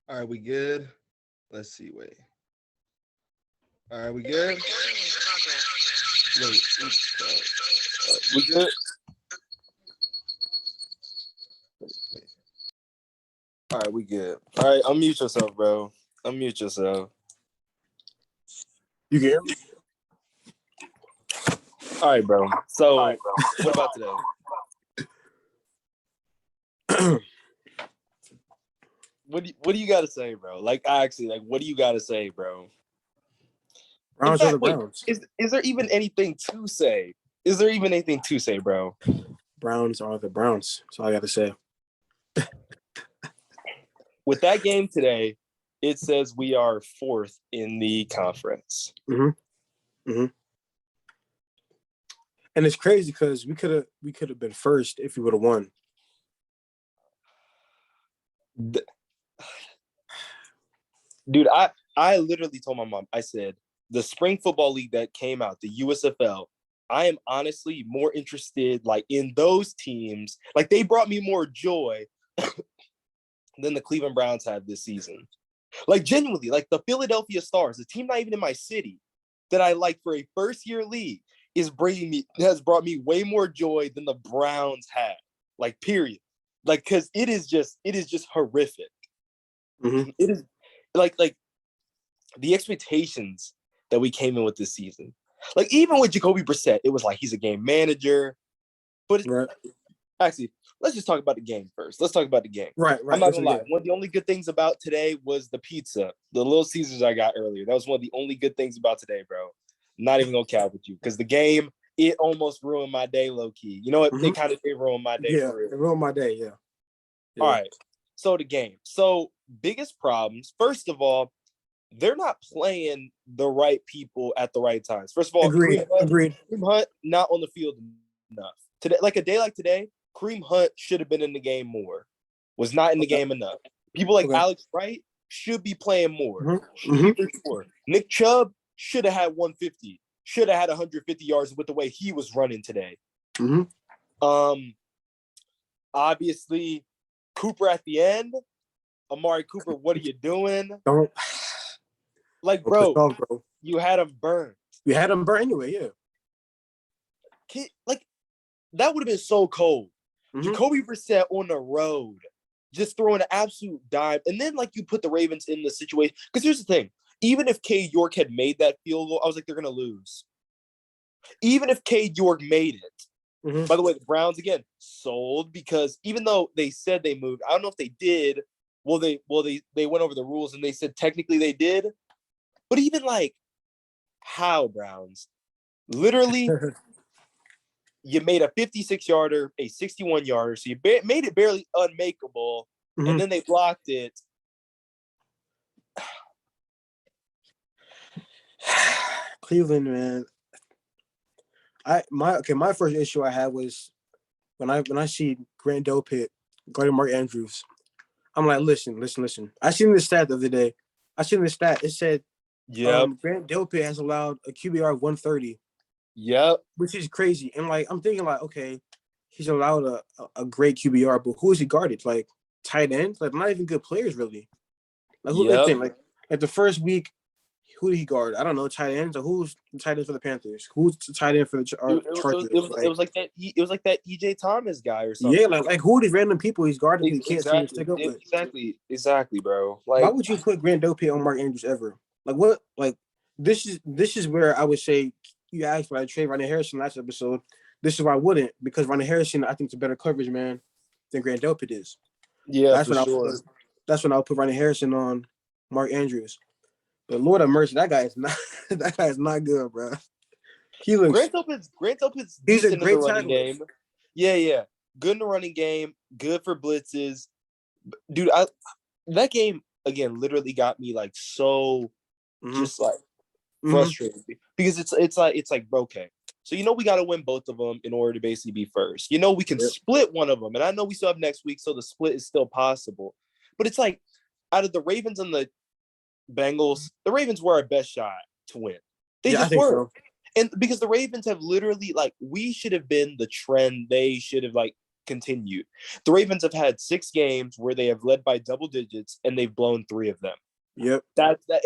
All right, we good? Let's see. Wait. All right, we good? Wait. We good? Wait. All right, we good. All right, unmute yourself, bro. Unmute yourself. You can hear me? All right, bro. So, what about today? What do you got to say, bro? Like, actually, like, what do you got to say, bro? Browns are the Browns. Is there even anything to say? Is there even anything to say, bro? Browns are the Browns. That's all I got to say. With that game today, it says we are fourth in the conference. Mm-hmm. Mm-hmm. And it's crazy because we could have been first if we would have won. Dude, I literally told my mom, I said, the spring football league that came out, the USFL, I am honestly more interested like in those teams. Like they brought me more joy than the Cleveland Browns had this season. Like genuinely, like the Philadelphia Stars, the team not even in my city that I like for a first year league has brought me way more joy than the Browns had. Like period. Like because it is just horrific. Mm-hmm. It is like the expectations that we came in with this season. Like even with Jacoby Brissett, it was like he's a game manager. But right. Actually, let's just talk about the game first. Let's talk about the game. Right. I'm not gonna lie. One of the only good things about today was the pizza, the Little Caesars I got earlier. That was one of the only good things about today, bro. Not even gonna cap with you because the game it almost ruined my day, low key. You know what? Mm-hmm. It kind of did ruin my day. Yeah, for real. It ruined my day. Yeah. All right. So the game. So biggest problems. First of all, they're not playing the right people at the right times. First of all, Agreed. Kareem Hunt not on the field enough today. Like a day like today, Kareem Hunt should have been in the game more. Was not in the game enough. People like Alex Wright should be playing more. Mm-hmm. For sure. Nick Chubb should have had 150. Should have had 150 yards with the way he was running today. Mm-hmm. Obviously, Cooper at the end. Amari Cooper, what are you doing? Don't. Like, bro, you had him burned. You had him burned anyway, yeah. Like, that would have been so cold. Mm-hmm. Jacoby Brissett on the road, just throwing an absolute dime. And then, like, you put the Ravens in the situation. Because here's the thing. Even if Cade York had made that field goal, I was like, they're going to lose. Even if Cade York made it. Mm-hmm. By the way, the Browns, again, sold because even though they said they moved, I don't know if they did. Well, they went over the rules and they said technically they did. But even like, how, Browns? Literally, you made a 56-yarder, a 61-yarder, so you made it barely unmakeable, and then they blocked it. Cleveland, man. My first issue I had was when I see Grant Delpit guarding Mark Andrews. I'm like, listen. I seen this stat the other day. It said, Grant Delpit has allowed a QBR of 130. Yep. Which is crazy. And like, I'm thinking like, okay, he's allowed a great QBR, but who is he guarded? Like tight ends? Like not even good players really. Like who they think? Like the first week, who did he guard? I don't know, tight ends or who's the tight end for the Panthers? Who's the tight end for the Chargers? It was like that. It was like that EJ Thomas guy or something. Yeah, like who are these random people he's guarding? He can't seem to stick up with. Exactly, bro. Like, why would you put Grant Delpit on Mark Andrews ever? Like what? Like this is where I would say you asked for I trade Ronnie Harrison last episode. This is why I wouldn't because Ronnie Harrison I think is a better coverage man than Grant Delpit is. Yeah, that's when I'll put Ronnie Harrison on Mark Andrews. But Lord have mercy, that guy is not good, bro. He looks Grant Delpit's he's a great in the running game. Yeah. Good in the running game, good for blitzes. Dude, that game again literally got me like so just like frustrated because it's like bro, okay. So we got to win both of them in order to basically be first. We can split one of them, and I know we still have next week, so the split is still possible. But it's like out of the Ravens and the Bengals, the Ravens were our best shot to win. They I just think were. so. And because the Ravens have literally, like, we should have been the trend. They should have, like, continued. The Ravens have had 6 games where they have led by double digits, and they've blown 3 of them. Yep.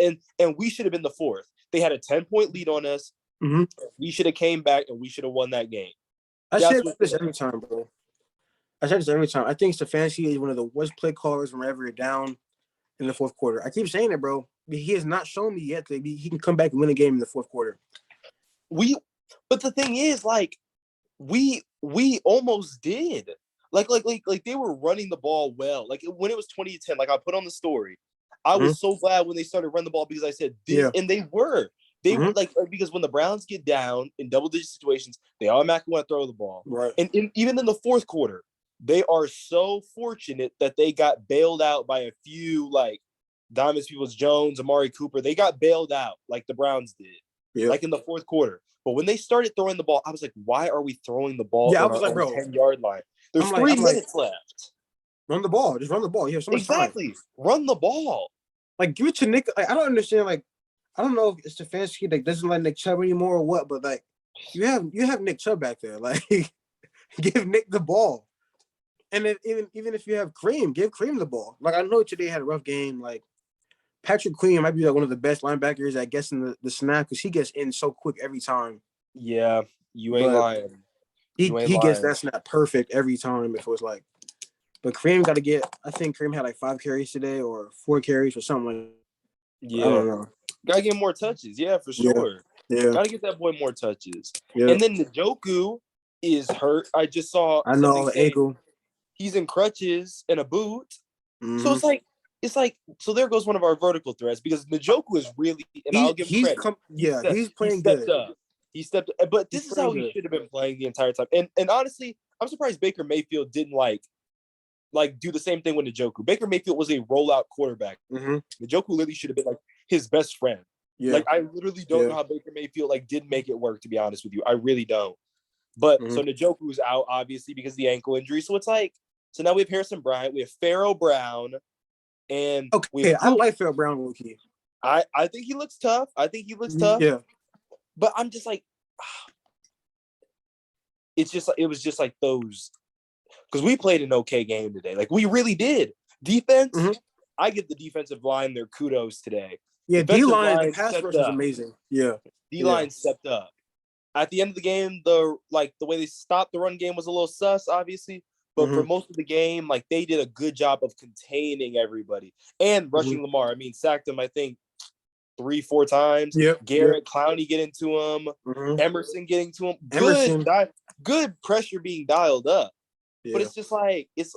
And we should have been the 4th. They had a 10-point lead on us. Mm-hmm. We should have came back, and we should have won that game. I say this every time, bro. I say this every time. I think Stefanski is one of the worst play callers whenever you're down in the fourth quarter. I keep saying it, bro. He has not shown me yet that he can come back and win a game in the fourth quarter. But the thing is, like, we almost did. Like they were running the ball well. Like when it was 2010, like I put on the story, I was so glad when they started running the ball because I said this, and they were. They were like because when the Browns get down in double-digit situations, they automatically want to throw the ball. Right. And even in the fourth quarter, they are so fortunate that they got bailed out by a few like Diamonds Peoples-Jones, Amari Cooper. They got bailed out like the Browns did, like in the fourth quarter. But when they started throwing the ball, I was like, why are we throwing the ball I was like, bro, 10-yard line? There's 3 minutes left. Run the ball. Just run the ball. You have so much time. Run the ball. Like, give it to Nick. Like, I don't understand. Like, I don't know if it's Stefanski that doesn't like Nick Chubb anymore or what, but like, you have Nick Chubb back there. Like, give Nick the ball. And then even if you have Kareem, give Kareem the ball. Like, I know today had a rough game. Like, Patrick Queen might be like one of the best linebackers at guessing the snap because he gets in so quick every time. Yeah, you ain't lying. He gets that snap perfect every time. If it was like, but Kareem got to get. I think Kareem had like 5 carries today or 4 carries or something. Yeah, I don't know. Gotta get more touches. Yeah, for sure. Yeah. Gotta get that boy more touches. Yeah. And then Njoku is hurt. I just saw. I know ankle. He's in crutches and a boot. Mm-hmm. So it's like so there goes one of our vertical threats because Njoku is really and I'll give him credit. He's playing good. He stepped up. But this is how he should have been playing the entire time. And honestly, I'm surprised Baker Mayfield didn't like do the same thing with Njoku. Baker Mayfield was a rollout quarterback. Mm-hmm. Njoku literally should have been like his best friend. Yeah. Like I literally don't know how Baker Mayfield like didn't make it work, to be honest with you. I really don't. But so Njoku is out obviously because of the ankle injury. So it's like so now we have Harrison Bryant, we have Pharaoh Brown, and I like Pharaoh Brown rookie. I think he looks tough. Yeah. But I'm just like it was just like those because we played an okay game today. Like we really did. Defense, I give the defensive line their kudos today. Yeah, D-line, the pass rush was amazing. Yeah. D-line stepped up. At the end of the game, the way they stopped the run game was a little sus, obviously. But for most of the game, like they did a good job of containing everybody and rushing Lamar. I mean, sacked him, I think, 3-4 times. Yep. Garrett, Clowney getting to him. Emerson getting to him. Good pressure being dialed up. Yeah. But it's just like it's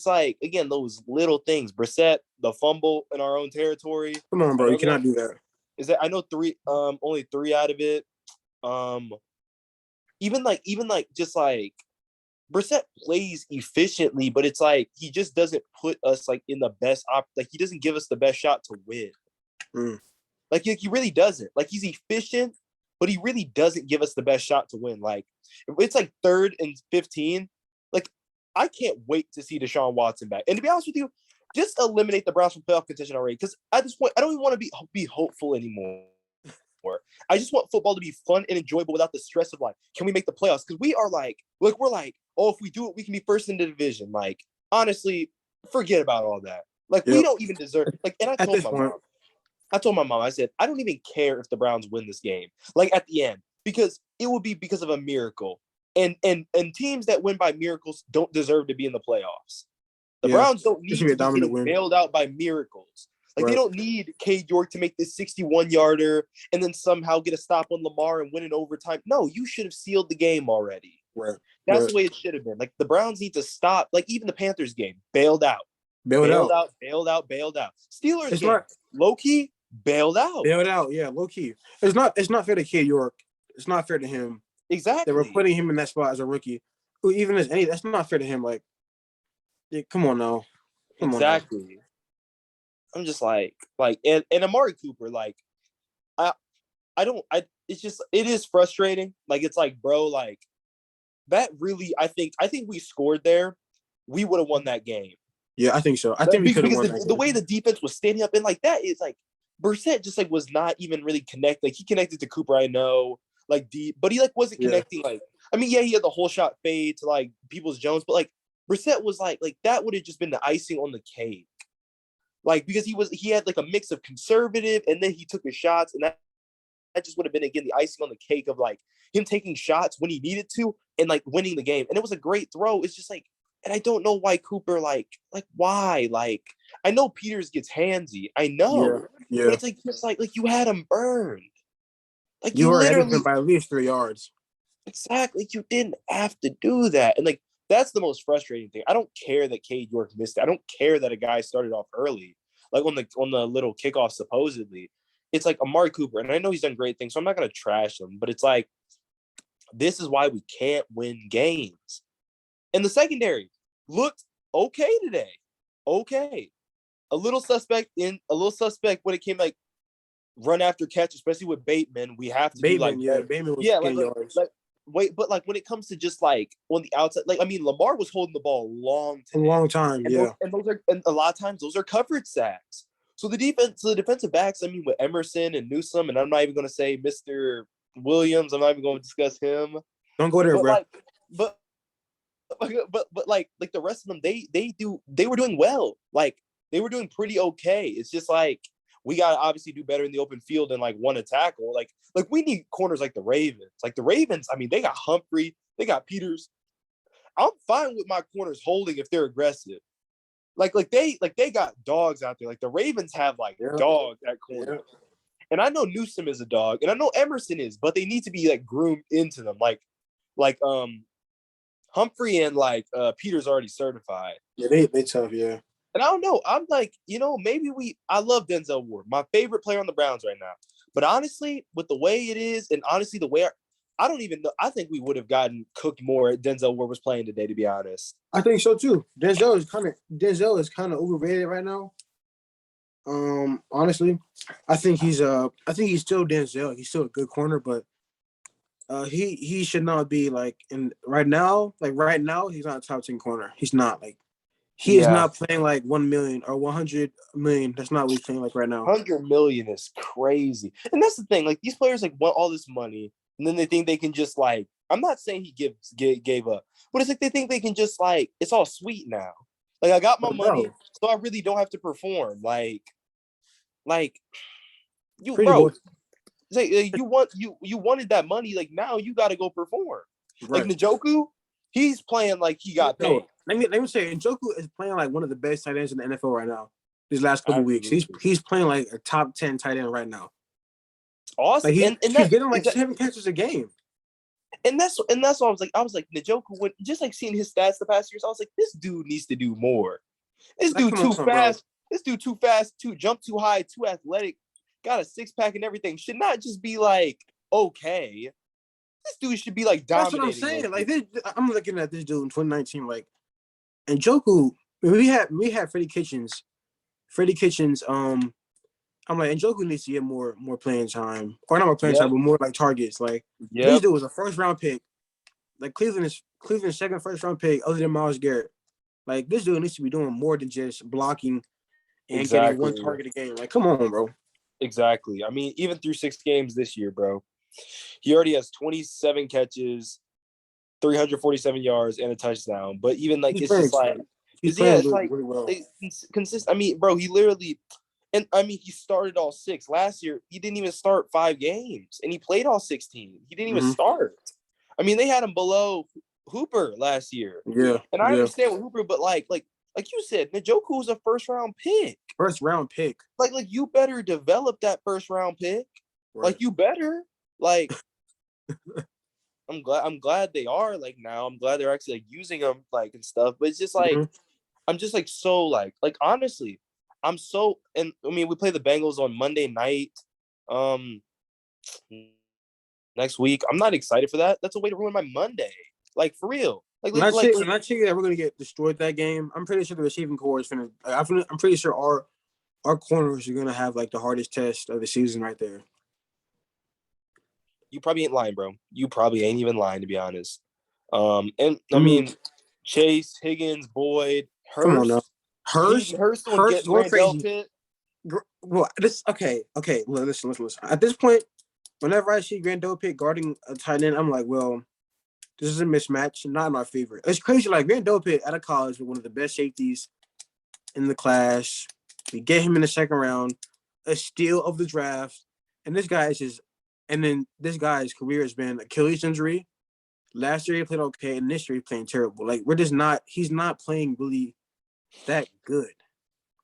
like again those little things. Brissett, the fumble in our own territory. Come on, bro, you cannot do that. Is that I know only 3 out of it. Even like just like Brissett plays efficiently, but it's like he just doesn't put us like in the best like he doesn't give us the best shot to win. Like he really doesn't. Like he's efficient, but he really doesn't give us the best shot to win. Like if it's like 3rd and 15, like I can't wait to see Deshaun Watson back. And to be honest with you, just eliminate the Browns from playoff contention already. Because at this point, I don't even want to be hopeful anymore. I just want football to be fun and enjoyable without the stress of like, can we make the playoffs? Because we're like, oh, if we do it, we can be first in the division. Like, honestly, forget about all that. Like, we don't even deserve. Like, and I told my mom, I said, I don't even care if the Browns win this game. Like at the end, because it will be because of a miracle. And teams that win by miracles don't deserve to be in the playoffs. The Browns don't need to be bailed out by miracles. Like they don't need Cade York to make this 61-yarder and then somehow get a stop on Lamar and win in overtime. No, you should have sealed the game already. Right. That's the way it should have been. Like the Browns need to stop. Like even the Panthers game, bailed out. Steelers game, low key, bailed out. Yeah, low key. It's not fair to Cade York. It's not fair to him. Exactly. They were putting him in that spot as a rookie. Even as any, that's not fair to him. Like, come on now. Exactly. I'm just like, and Amari Cooper, like, it is frustrating. Like, it's like, bro, like, that really, I think we scored there. We would have won that game. Yeah, I think so. I think we could have won that game. The way the defense was standing up and like that is like, Brissett just like was not even really connected. Like he connected to Cooper, I know, like deep, but he like wasn't connecting. Like I mean, yeah, he had the whole shot fade to like Peoples Jones, but like Brissett was like that would have just been the icing on the cake. Like because he had like a mix of conservative and then he took his shots and that just would have been again the icing on the cake of like him taking shots when he needed to and like winning the game. And it was a great throw. It's just like, and I don't know why Cooper like why like I know Peters gets handsy. I know, but it's like just like you had him burned. Like you you were ahead of literally him by at least 3 yards. exactly you didn't have to do that. And like that's the most frustrating thing. I don't care that Cade York missed it. I don't care that a guy started off early, like on the little kickoff supposedly. It's like Amari Cooper, and I know he's done great things, so I'm not gonna trash him. But it's like this is why we can't win games. And the secondary looked okay today. Okay. A little suspect when it came like run after catch, especially with Bateman. We have to Bateman, do like Bateman was getting yards. Wait, but like when it comes to just like on the outside, like I mean, Lamar was holding the ball a long time, and and a lot of times those are coverage sacks. So the defensive backs, I mean, with Emerson and Newsome, and I'm not even going to say Mr. Williams. I'm not even going to discuss him. Don't go there, but bro. Like, but like the rest of them, they were doing well. Like they were doing pretty okay. It's just like we got to obviously do better in the open field than like one to tackle. Like we need corners like the Ravens. Like the Ravens, I mean, they got Humphrey, they got Peters. I'm fine with my corners holding if they're aggressive. Like they got dogs out there. Like the Ravens have like dogs at corner. And I know Newsome is a dog, and I know Emerson is, but they need to be like groomed into them. Like Humphrey and like Peter's already certified. Yeah, they tough, yeah. And I don't know. I'm like, maybe I love Denzel Ward, my favorite player on the Browns right now. But honestly, with the way it is, and honestly, the way I don't even know. I think we would have gotten cooked more if Denzel Ward was playing today, to be honest. I think so too. Denzel is kind of overrated right now. Honestly, I think he's still Denzel. He's still a good corner, but he should not be like in right now. Like right now, he's not a top 10 corner. He's not like he is not playing like 1 million or 100 million. That's not what he's playing like right now. 100 million is crazy, and that's the thing. Like these players like want all this money, and then they think they can just like. I'm not saying he gave up, but it's like they think they can just like it's all sweet now. Like I got my money, so I really don't have to perform. Like you, pretty bro. much. Like, you wanted that money. Like now you got to go perform. Right. Like Njoku, he's playing like he got paid. Let me say, Njoku is playing like one of the best tight ends in the NFL right now. These last couple weeks, he's playing like a top 10 tight end right now. Awesome, like he's getting like 7 catches a game. And that's why I was like Njoku when just like seeing his stats the past years, I was like, this dude needs to do more. This dude too fast. This dude too fast, too jump too high, too athletic, got a 6-pack and everything. Should not just be like okay. This dude should be like dominating. That's what I'm saying. Like I'm looking at this dude in 2019, like Njoku. We had Freddie Kitchens. I'm like Njoku needs to get more playing time, or not more playing time, but more like targets. Like this dude was a 1st round pick. Like Cleveland's second 1st round pick, other than Myles Garrett. Like this dude needs to be doing more than just blocking and getting 1 target a game. Like come on, bro. Exactly. I mean, even through 6 games this year, bro, he already has 27 catches, 347 yards, and a touchdown. But even like it's just like he's playing really well. Consistent. I mean, bro, he literally. And I mean, he started all 6 last year. He didn't even start 5 games, and he played all 16. He didn't even start. I mean, they had him below Hooper last year. Yeah, and I understand with Hooper, but like you said, Njoku was a 1st round pick. 1st round pick. Like you better develop that 1st round pick. Right. Like you better. Like I'm glad they are like now. I'm glad they're actually like using them like and stuff. But it's just like I'm just like so like honestly. I'm so, and I mean, we play the Bengals on Monday night next week. I'm not excited for that. That's a way to ruin my Monday. Like, for real. I'm not saying that we're going to get destroyed that game. I'm pretty sure the receiving core is going to, I'm pretty sure our corners are going to have, like, the hardest test of the season right there. You probably ain't lying, bro. You probably ain't even lying, to be honest. And, I mean, Chase, Higgins, Boyd, Hurst. Come on now. Hurst will get Randall Pitt. Well, okay. Well, listen. At this point, whenever I see Grandope guarding a tight end, I'm like, well, this is a mismatch, not in our favor. It's crazy. Like Grandope out of college was one of the best safeties in the class. We get him in the second round, a steal of the draft, and then this guy's career has been Achilles injury. Last year he played okay, and this year he's playing terrible. Like he's not playing really that good.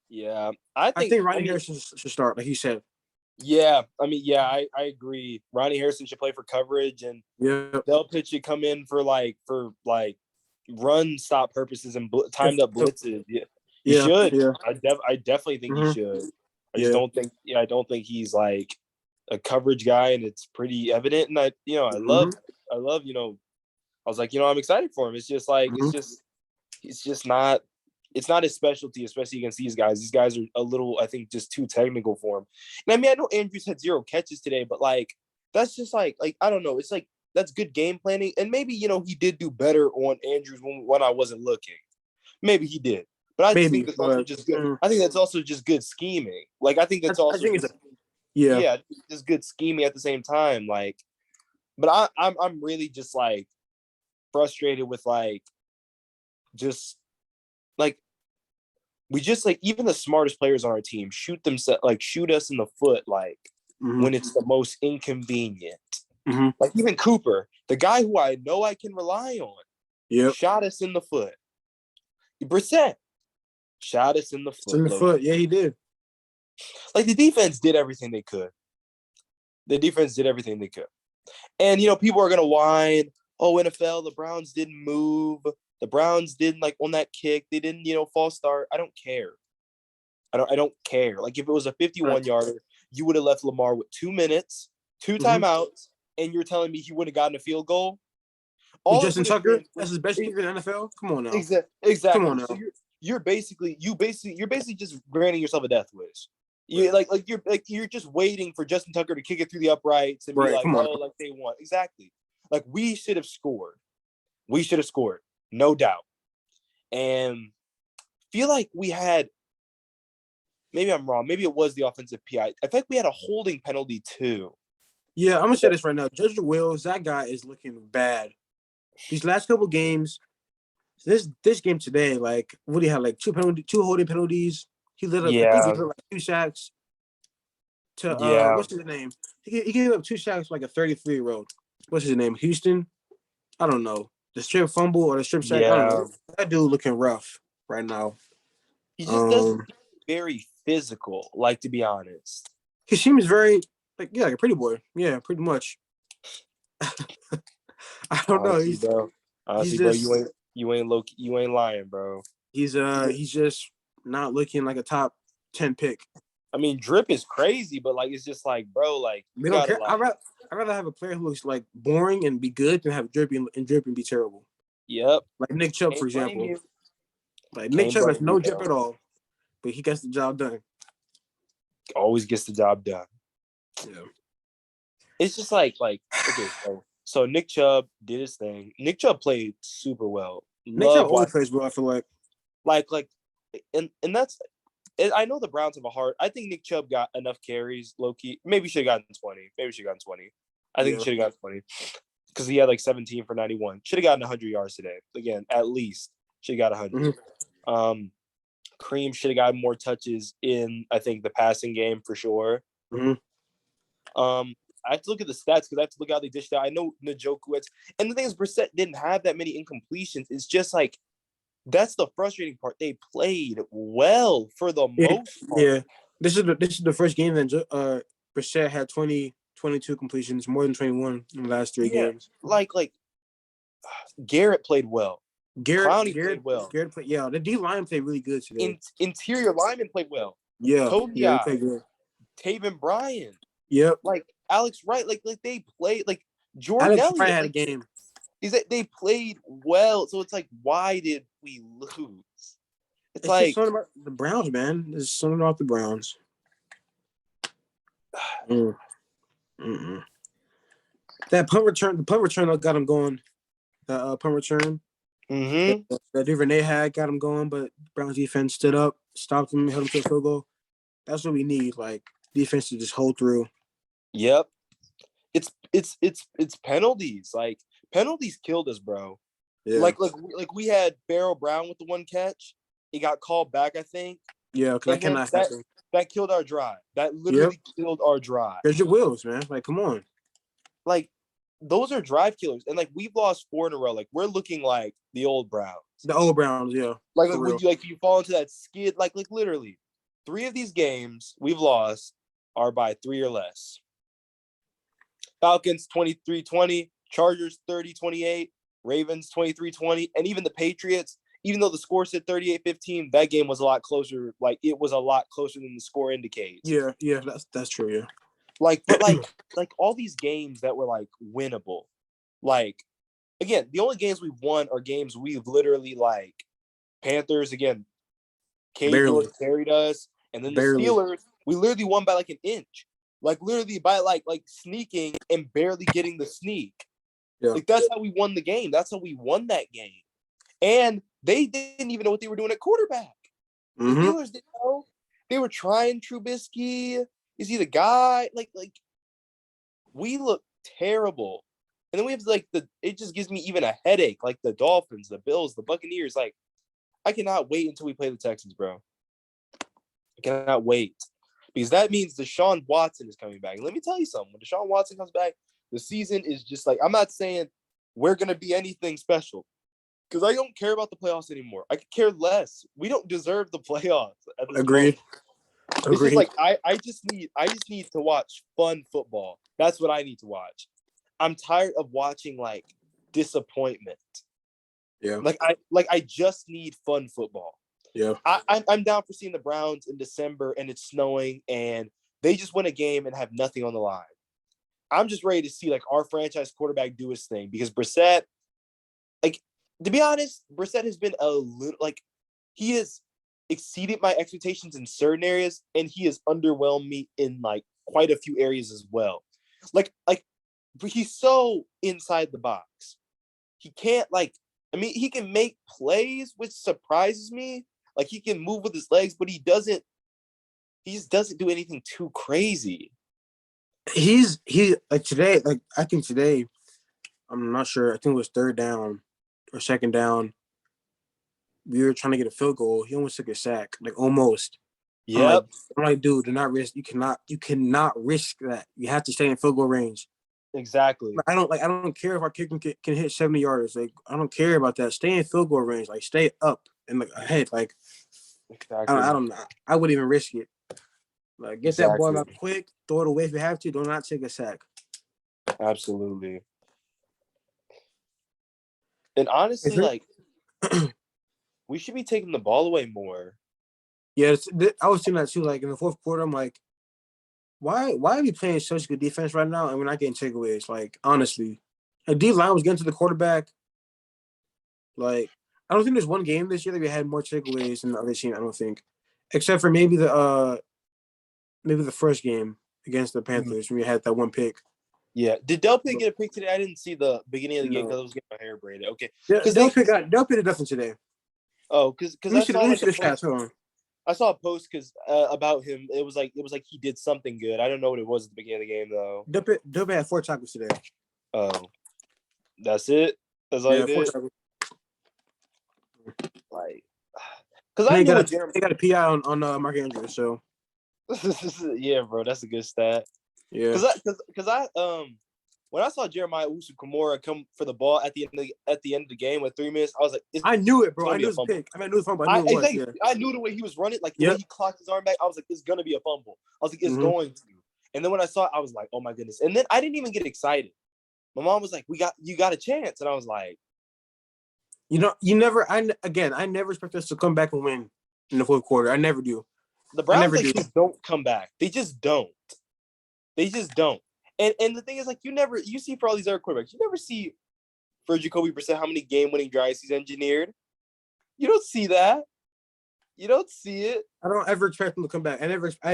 Yeah, I think Ronnie Harrison should start, like you said. Yeah, I agree. Ronnie Harrison should play for coverage, and Delpit should come in for run stop purposes and timed up blitzes. Yeah, he should. Yeah. I definitely think he should. I just don't think. I don't think he's like a coverage guy, and it's pretty evident. And I love. I was like, I'm excited for him. It's just like it's just not. It's not his specialty, especially against these guys. These guys are a little, I think, just too technical for him. And I mean, I know Andrews had 0 catches today, but like that's just like I don't know. It's like that's good game planning, and maybe he did do better on Andrews when I wasn't looking. Maybe he did, but I just think that's also just good. I think that's also just good scheming. Like I think that's also just good scheming at the same time. Like, but I'm really just like frustrated with like just. Like we just like even the smartest players on our team shoot us in the foot when it's the most inconvenient. Like even Cooper, the guy who I know I can rely on, shot us in the foot. Brissett shot us in the foot. In the foot, yeah, he did. Like the defense did everything they could. And people are gonna whine, oh, NFL, the Browns didn't move. The Browns didn't on that kick. They didn't, false start. I don't care. I don't care. Like if it was a 51-yarder, you would have left Lamar with 2 minutes, 2 timeouts, and you're telling me he wouldn't have gotten a field goal? All Justin Tucker, that's his best kicker in the NFL. Come on now. Exactly. Come on now. So you're basically just granting yourself a death wish. You're just waiting for Justin Tucker to kick it through the uprights and be like, oh, like they won. Exactly. Like we should have scored. No doubt. And feel like we had, maybe I'm wrong, maybe it was the offensive PI. I think we had a holding penalty too. Yeah, I'm going to say this right now. Judge Wills, that guy is looking bad. These last couple games, this game today, like, what do you have, like 2 holding penalties? He lit up, I think he lit up like 2 sacks to, what's his name? He gave up 2 sacks like a 33-year-old. What's his name? Houston? I don't know. The strip fumble or the strip sack. I don't know. That dude looking rough right now. He just doesn't very physical, like, to be honest. He seems very like a pretty boy. Yeah, pretty much. I don't know. Honestly, bro, you ain't lying, bro. He's just not looking like a top 10 pick. I mean, drip is crazy, but like it's just like, bro, like we don't care. I'd rather have a player who looks like boring and be good than have drip and be terrible. Yep. Like Nick Chubb, for example. Like Nick Chubb has no drip at all, but he gets the job done. Always gets the job done. Yeah. It's just like okay, so Nick Chubb did his thing. Nick Chubb played super well. Nick Chubb always plays well, I feel like. And that's. I know the Browns have a hard. I think Nick Chubb got enough carries, low key. Maybe should have gotten 20. I think he should have gotten 20 because he had like 17 for 91. Should have gotten 100 yards today. Again, at least should have got 100. Kareem should have gotten more touches in, I think, the passing game for sure. I have to look at the stats because I have to look how they dished out. I know Njoku, and the thing is, Brissett didn't have that many incompletions. It's just like. That's the frustrating part. They played well for the most part. Yeah. This is the first game that Brissett had 22 completions, more than 21 in the last 3 games. Like Garrett played well. Garrett played well. Garrett played, the D line played really good today. Interior lineman played well. Yeah. Tobias, he played good. Taven Bryan. Yep. Like Alex Wright, like they played like Jordan Alex Elliott. Wright had a game. Is that they played well, so it's like, why did we lose? It's like something about the Browns, man. There's something about the Browns. That punt return, that got him going. The punt return. That Duvernay had got him going, but Browns defense stood up, stopped him, held him to a field goal. That's what we need. Like defense to just hold through. Yep. It's penalties. Like penalties killed us, bro. Yeah. Like we had Barrow Brown with the one catch. It got called back, I think. Yeah, because that cannot happen. That killed our drive. That literally killed our drive. There's your wheels, man. Like, come on. Like, those are drive killers. And like we've lost 4 in a row. Like we're looking like the old Browns. The old Browns, yeah. Like when you fall into that skid, like literally 3 of these games we've lost are by 3 or less. Falcons 23-20, Chargers 30-28, Ravens 23-20, and even the Patriots, even though the score said 38-15, that game was a lot closer. Like it was a lot closer than the score indicates. Yeah, that's true, yeah. Like all these games that were like winnable. Like again, the only games we've won are games we've literally like Panthers again. Jordan carried us, and then the Steelers, we literally won by like an inch. Like literally by like sneaking and barely getting the sneak. Yeah. Like that's how we won the game. That's how we won that game. And they didn't even know what they were doing at quarterback. Mm-hmm. The Steelers didn't know. They were trying Trubisky. Is he the guy? Like we look terrible. And then we have like it just gives me even a headache. Like the Dolphins, the Bills, the Buccaneers. Like I cannot wait until we play the Texans, bro. I cannot wait. Because that means Deshaun Watson is coming back. And let me tell you something. When Deshaun Watson comes back, the season is just like, I'm not saying we're going to be anything special. Because I don't care about the playoffs anymore. I could care less. We don't deserve the playoffs. Agreed. It's just like, I just need to watch fun football. That's what I need to watch. I'm tired of watching, like, disappointment. Yeah. I just need fun football. Yeah, I'm down for seeing the Browns in December and it's snowing and they just win a game and have nothing on the line. I'm just ready to see like our franchise quarterback do his thing because Brissett, like to be honest, Brissett has been a little like he has exceeded my expectations in certain areas and he has underwhelmed me in like quite a few areas as well. Like he's so inside the box. He can't he can make plays, which surprises me. Like he can move with his legs, but he just doesn't do anything too crazy. He like today, like I think today, I'm not sure. I think it was 3rd down or 2nd down. We were trying to get a field goal. He almost took a sack, like almost. Yep. I'm like, dude, do not risk. You cannot risk that. You have to stay in field goal range. Exactly. I don't care if our kicker can hit 70 yards. Like I don't care about that. Stay in field goal range. Like stay up and like ahead. Like exactly. I wouldn't even risk it. Like get that ball out quick, throw it away if you have to. Do not take a sack. Absolutely. And honestly, like we should be taking the ball away more. Yeah, I was seeing that too. Like in the 4th quarter, I'm like, why are we playing such good defense right now and we're not getting takeaways? Like honestly, like D-line was getting to the quarterback. Like I don't think there's one game this year that we had more takeaways than the other team. I don't think, except for maybe the first game against the Panthers when we had that one pick. Yeah. Did Delpit get a pick today? I didn't see the beginning of the game because I was getting my hair braided. Okay. Yeah, Delpit did nothing today. Oh, because I saw a post because about him. It was like he did something good. I don't know what it was at the beginning of the game though. Delpit had 4 tackles today. Oh, that's it. That's all he did. Like, because I knew they got a PI on Mark Andrews. So yeah, bro, that's a good stat. Yeah, because I when I saw Jeremiah Usu-Kamara come for the ball at the end of the game with 3 minutes, I was like, I knew it, bro. I knew it was a pick. I knew it was a fumble. I knew the way he was running, like the way he clocked his arm back. I was like, it's gonna be a fumble. I was like, it's going to. And then when I saw it, I was like, oh my goodness. And then I didn't even get excited. My mom was like, you got a chance, and I was like, you never. I never expect us to come back and win in the 4th quarter. I never do. The Browns just don't come back. They just don't. And the thing is, like, you see for all these other quarterbacks, you never see for Jacoby Brissett how many game-winning drives he's engineered. You don't see that. You don't see it. I don't ever expect him to come back. I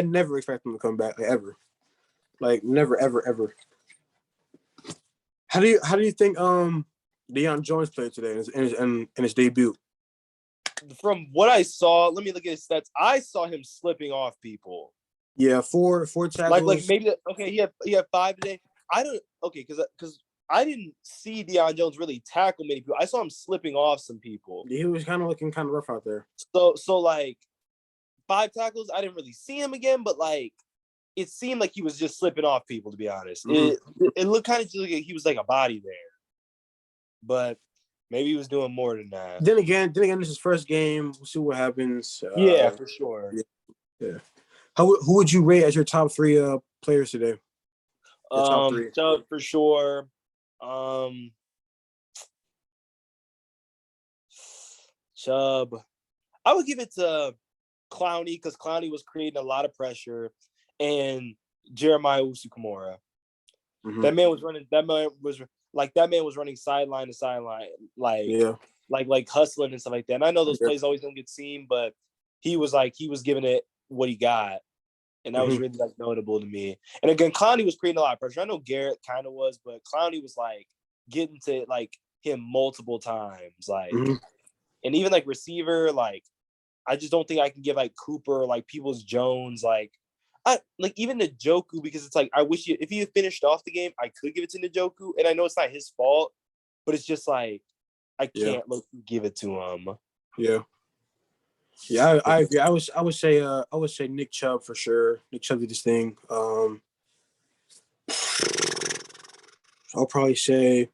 never expect him to come back, like, ever. Like, never, ever, ever. How do you think Deion Jones played today in his debut? From what I saw, let me look at his stats. I saw him slipping off people. Yeah, four tackles. Like maybe okay, he had 5 today. I don't because I didn't see Deion Jones really tackle many people. I saw him slipping off some people. He was kind of looking kind of rough out there. So like 5 tackles, I didn't really see him again, but like it seemed like he was just slipping off people. To be honest, it looked kind of like he was like a body there, but maybe he was doing more than that. Then again, this is his first game. We'll see what happens. Yeah, for sure. Yeah. Who would you rate as your top 3 players today? Top 3. Chubb for sure. Chubb. I would give it to Clowney because Clowney was creating a lot of pressure, and Jeremiah Usu-Kamara. Mm-hmm. That man was running sideline to sideline, like hustling and stuff like that. And I know those plays always don't get seen, but he was giving it what he got. And that was really like notable to me. And again, Clowney was creating a lot of pressure. I know Garrett kind of was, but Clowney was like getting to like him multiple times. Like, and even like receiver, like I just don't think I can give like Cooper, like Peoples Jones, like even Njoku, because it's like I wish if he had finished off the game, I could give it to Njoku. And I know it's not his fault, but it's just like I can't give it to him. Yeah. Yeah, I agree. I would say Nick Chubb for sure. Nick Chubb did this thing. I'll probably say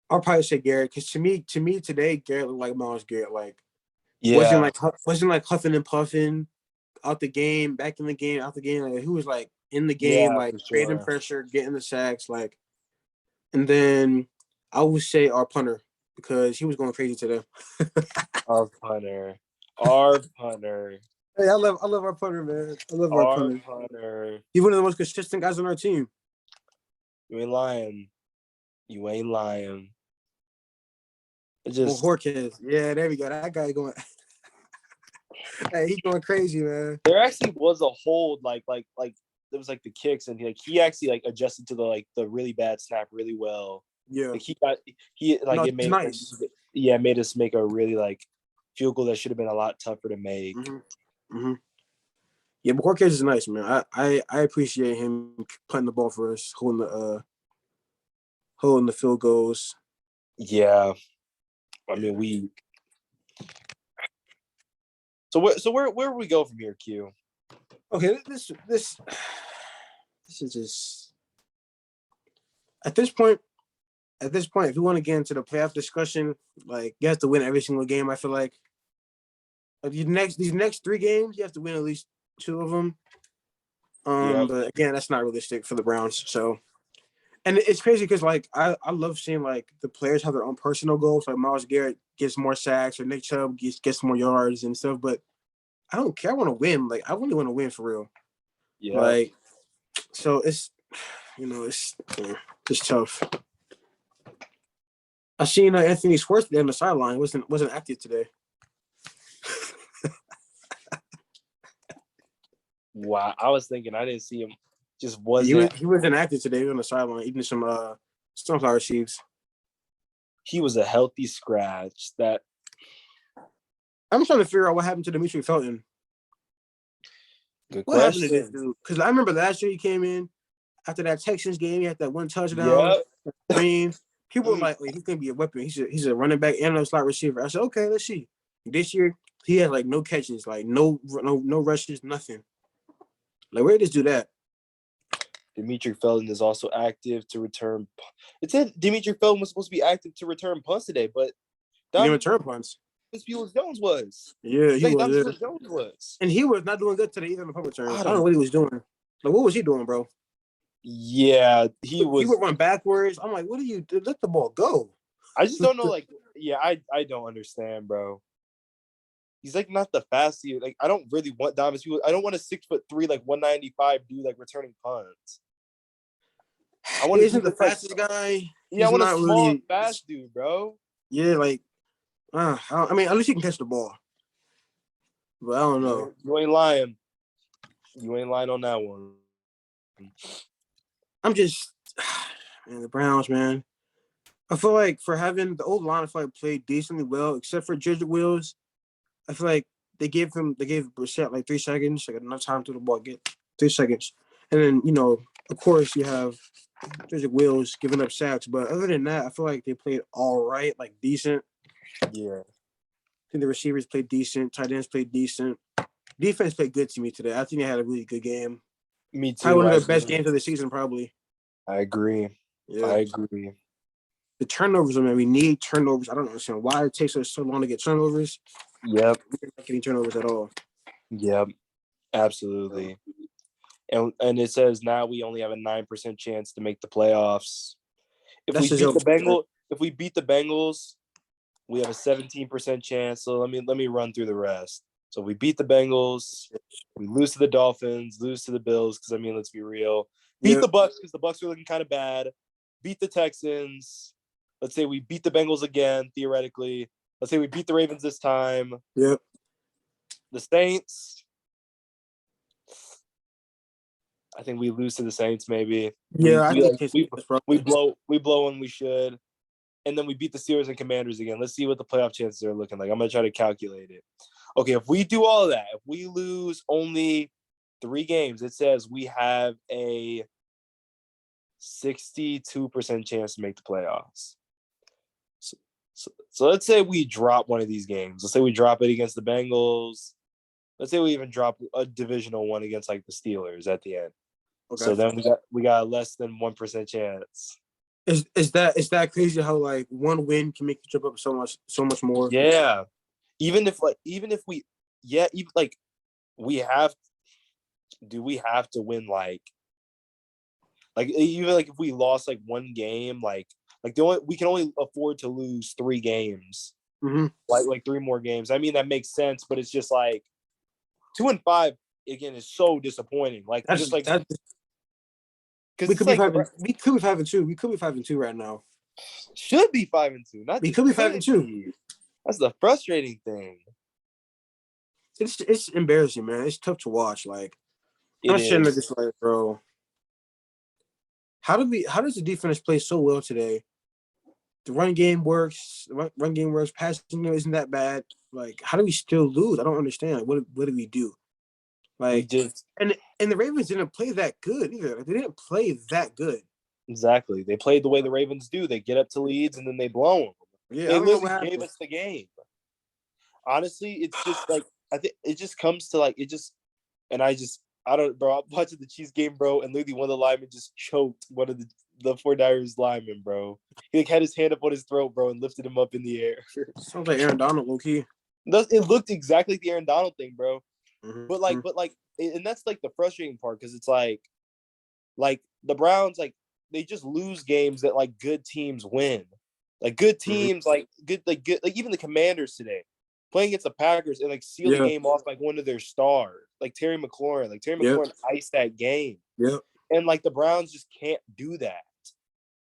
Garrett, because to me today Garrett looked like Myles Garrett. Like wasn't like huffing and puffing out the game, back in the game, out the game. Like he was like in the game, like creating pressure, getting the sacks, like. And then I would say our punter, because he was going crazy today. Our punter. Hey, I love our punter, man. I love our punter. He's one of the most consistent guys on our team. You ain't lying. It's just Jorquez. Yeah, there we go. That guy going. Hey, he's going crazy, man. There actually was a hold, like there was like the kicks, and he actually like adjusted to the really bad snap really well. Yeah, like it made nice. It made us make a really like field goal that should have been a lot tougher to make. Yeah, but Jorquez is nice, man. I appreciate him punting the ball for us, holding the field goals. Yeah, I mean So where we go from here, Q? Okay, this is just at this point, if you want to get into the playoff discussion, like you have to win every single game. I feel like these next 3 games, you have to win at least 2 of them. But again, that's not realistic for the Browns. So, and it's crazy because like I love seeing like the players have their own personal goals. Like Myles Garrett gets more sacks, or Nick Chubb gets more yards and stuff. But I don't care. I want to win. Like I really want to win for real. Yeah. Like, so it's it's tough. I seen Anthony Schwartz on the sideline. wasn't active today. Wow, I was thinking I didn't see him. Just wasn't. He wasn't active today. He was on the sideline eating some sunflower seeds. He was a healthy scratch. That I'm trying to figure out what happened to Demetri Felton. Good what question. Happened to this dude? Because I remember last year he came in after that Texans game. He had that one touchdown. Green. People were like, he's gonna be a weapon. He's a running back and a slot receiver. I said, okay, let's see. This year he had like no catches, like no rushes, nothing. Like, where did this do that? Demetri Felton is also active to return. It said Demetri Felton was supposed to be active to return punts today, but he didn't return punts. Peoples Jones was. Yeah, he was. Jones was. And he was not doing good today either in the punt return. I don't know what he was doing. Like, what was he doing, bro? Yeah, he would run backwards. I'm like, what do you do? Let the ball go. I just don't know. Like, I don't understand, bro. He's like not the fastest. Like, I don't really want Dominus people. I don't want a 6'3", like 195 dude like returning punts. I want. He isn't the fastest guy. Yeah, I want a small, fast dude, bro. Yeah, like, I mean, at least he can catch the ball. But I don't know. You ain't lying. You ain't lying on that one. I'm just, man, the Browns, man. I feel like for having the old line, I feel like played decently well, except for Jedrick Wills. I feel like they gave Brissett like 3 seconds, like enough time to the ball, get 3 seconds. And then, of course, you have Cedric Wills giving up sacks. But other than that, I feel like they played all right, like decent. Yeah. I think the receivers played decent. Tight ends played decent. Defense played good to me today. I think they had a really good game. Me too. Probably one of the best games of the season, probably. I agree. Yeah. I agree. The turnovers, man, we need turnovers. I don't understand why it takes us so long to get turnovers. Yep. We're not getting turnovers at all. Yep. Absolutely. And it says now we only have a 9% chance to make the playoffs. If we beat the Bengals, we have a 17% chance. So let me run through the rest. So we beat the Bengals, we lose to the Dolphins, lose to the Bills, because let's be real. Beat the Bucs because the Bucs are looking kind of bad. Beat the Texans. Let's say we beat the Bengals again, theoretically. Let's say we beat the Ravens this time. Yep. The Saints. I think we lose to the Saints, maybe. Yeah, we blow when we should. And then we beat the Steelers and Commanders again. Let's see what the playoff chances are looking like. I'm going to try to calculate it. Okay, if we do all of that, if we lose only 3 games, it says we have a 62% chance to make the playoffs. So let's say we drop one of these games. Let's say we drop it against the Bengals. Let's say we even drop a divisional one against like the Steelers at the end. Okay. So then we got a less than 1% chance. Is that crazy how like one win can make you jump up so much more? Yeah. We have to win like even like if we lost like one game, we can only afford to lose 3 games. Mm-hmm. Like 3 more games. I mean, that makes sense, but it's just like 2-5 again is so disappointing. Like that's just like that's we could be 5-2. We could be 5-2 right now. Should be 5-2. We could be 5-2. That's the frustrating thing. It's embarrassing, man. It's tough to watch. Like I'm sitting there just like, bro. How does the defense play so well today? The run game works. Passing isn't that bad. Like, how do we still lose? I don't understand. What do we do? Like, and the Ravens didn't play that good either. Like, they didn't play that good. Exactly. They played the way the Ravens do. They get up to leads and then they blow them. Yeah, they literally gave us the game. Honestly, it's just like I think it just comes to like it just, and I don't, bro. I'm watching the Chiefs game, bro, and literally one of the linemen just choked one of the 49ers linemen, bro. He like had his hand up on his throat, bro, and lifted him up in the air. Sounds like Aaron Donald, low key. It looked exactly like the Aaron Donald thing, bro. Mm-hmm. But and that's like the frustrating part because it's like the Browns, like they just lose games that like good teams win. Like good teams, like good, like even the Commanders today playing against the Packers and like seal the game off like one of their stars, like Terry McLaurin. Like Terry McLaurin iced that game. Yeah. And like the Browns just can't do that.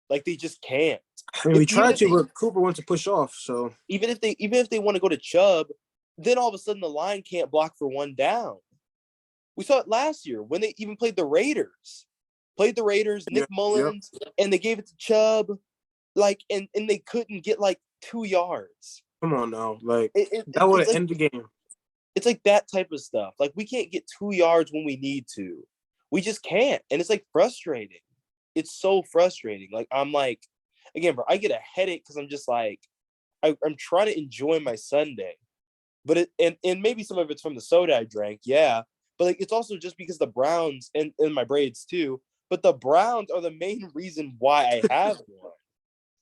Like they just can't. I mean, we tried to, but Cooper wants to push off. So even if they want to go to Chubb, then all of a sudden the line can't block for 1 down. We saw it last year when they even played the Raiders. Nick Mullins, and they gave it to Chubb, like, and they couldn't get like 2 yards. Come on now, like that would end the game. It's like that type of stuff. Like we can't get 2 yards when we need to. We just can't, and it's like frustrating. It's so frustrating. Like I'm like, again, bro, I get a headache because I'm just like, I'm trying to enjoy my Sunday, but and maybe some of it's from the soda I drank, yeah. But like it's also just because the Browns and my braids too. But the Browns are the main reason why I have one.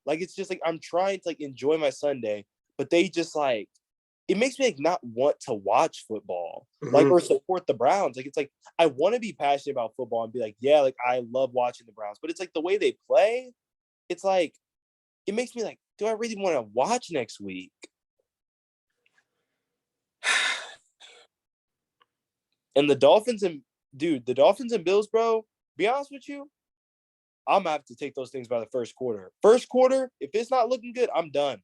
Like it's just like I'm trying to like enjoy my Sunday, but they just like it makes me like not want to watch football, like or support the Browns. Like it's like I want to be passionate about football and be like, yeah, like I love watching the Browns, but it's like the way they play. It's like it makes me like, do I really want to watch next week? And the Dolphins and Bills, bro, be honest with you, I'm going to have to take those things by the first quarter. First quarter, if it's not looking good, I'm done.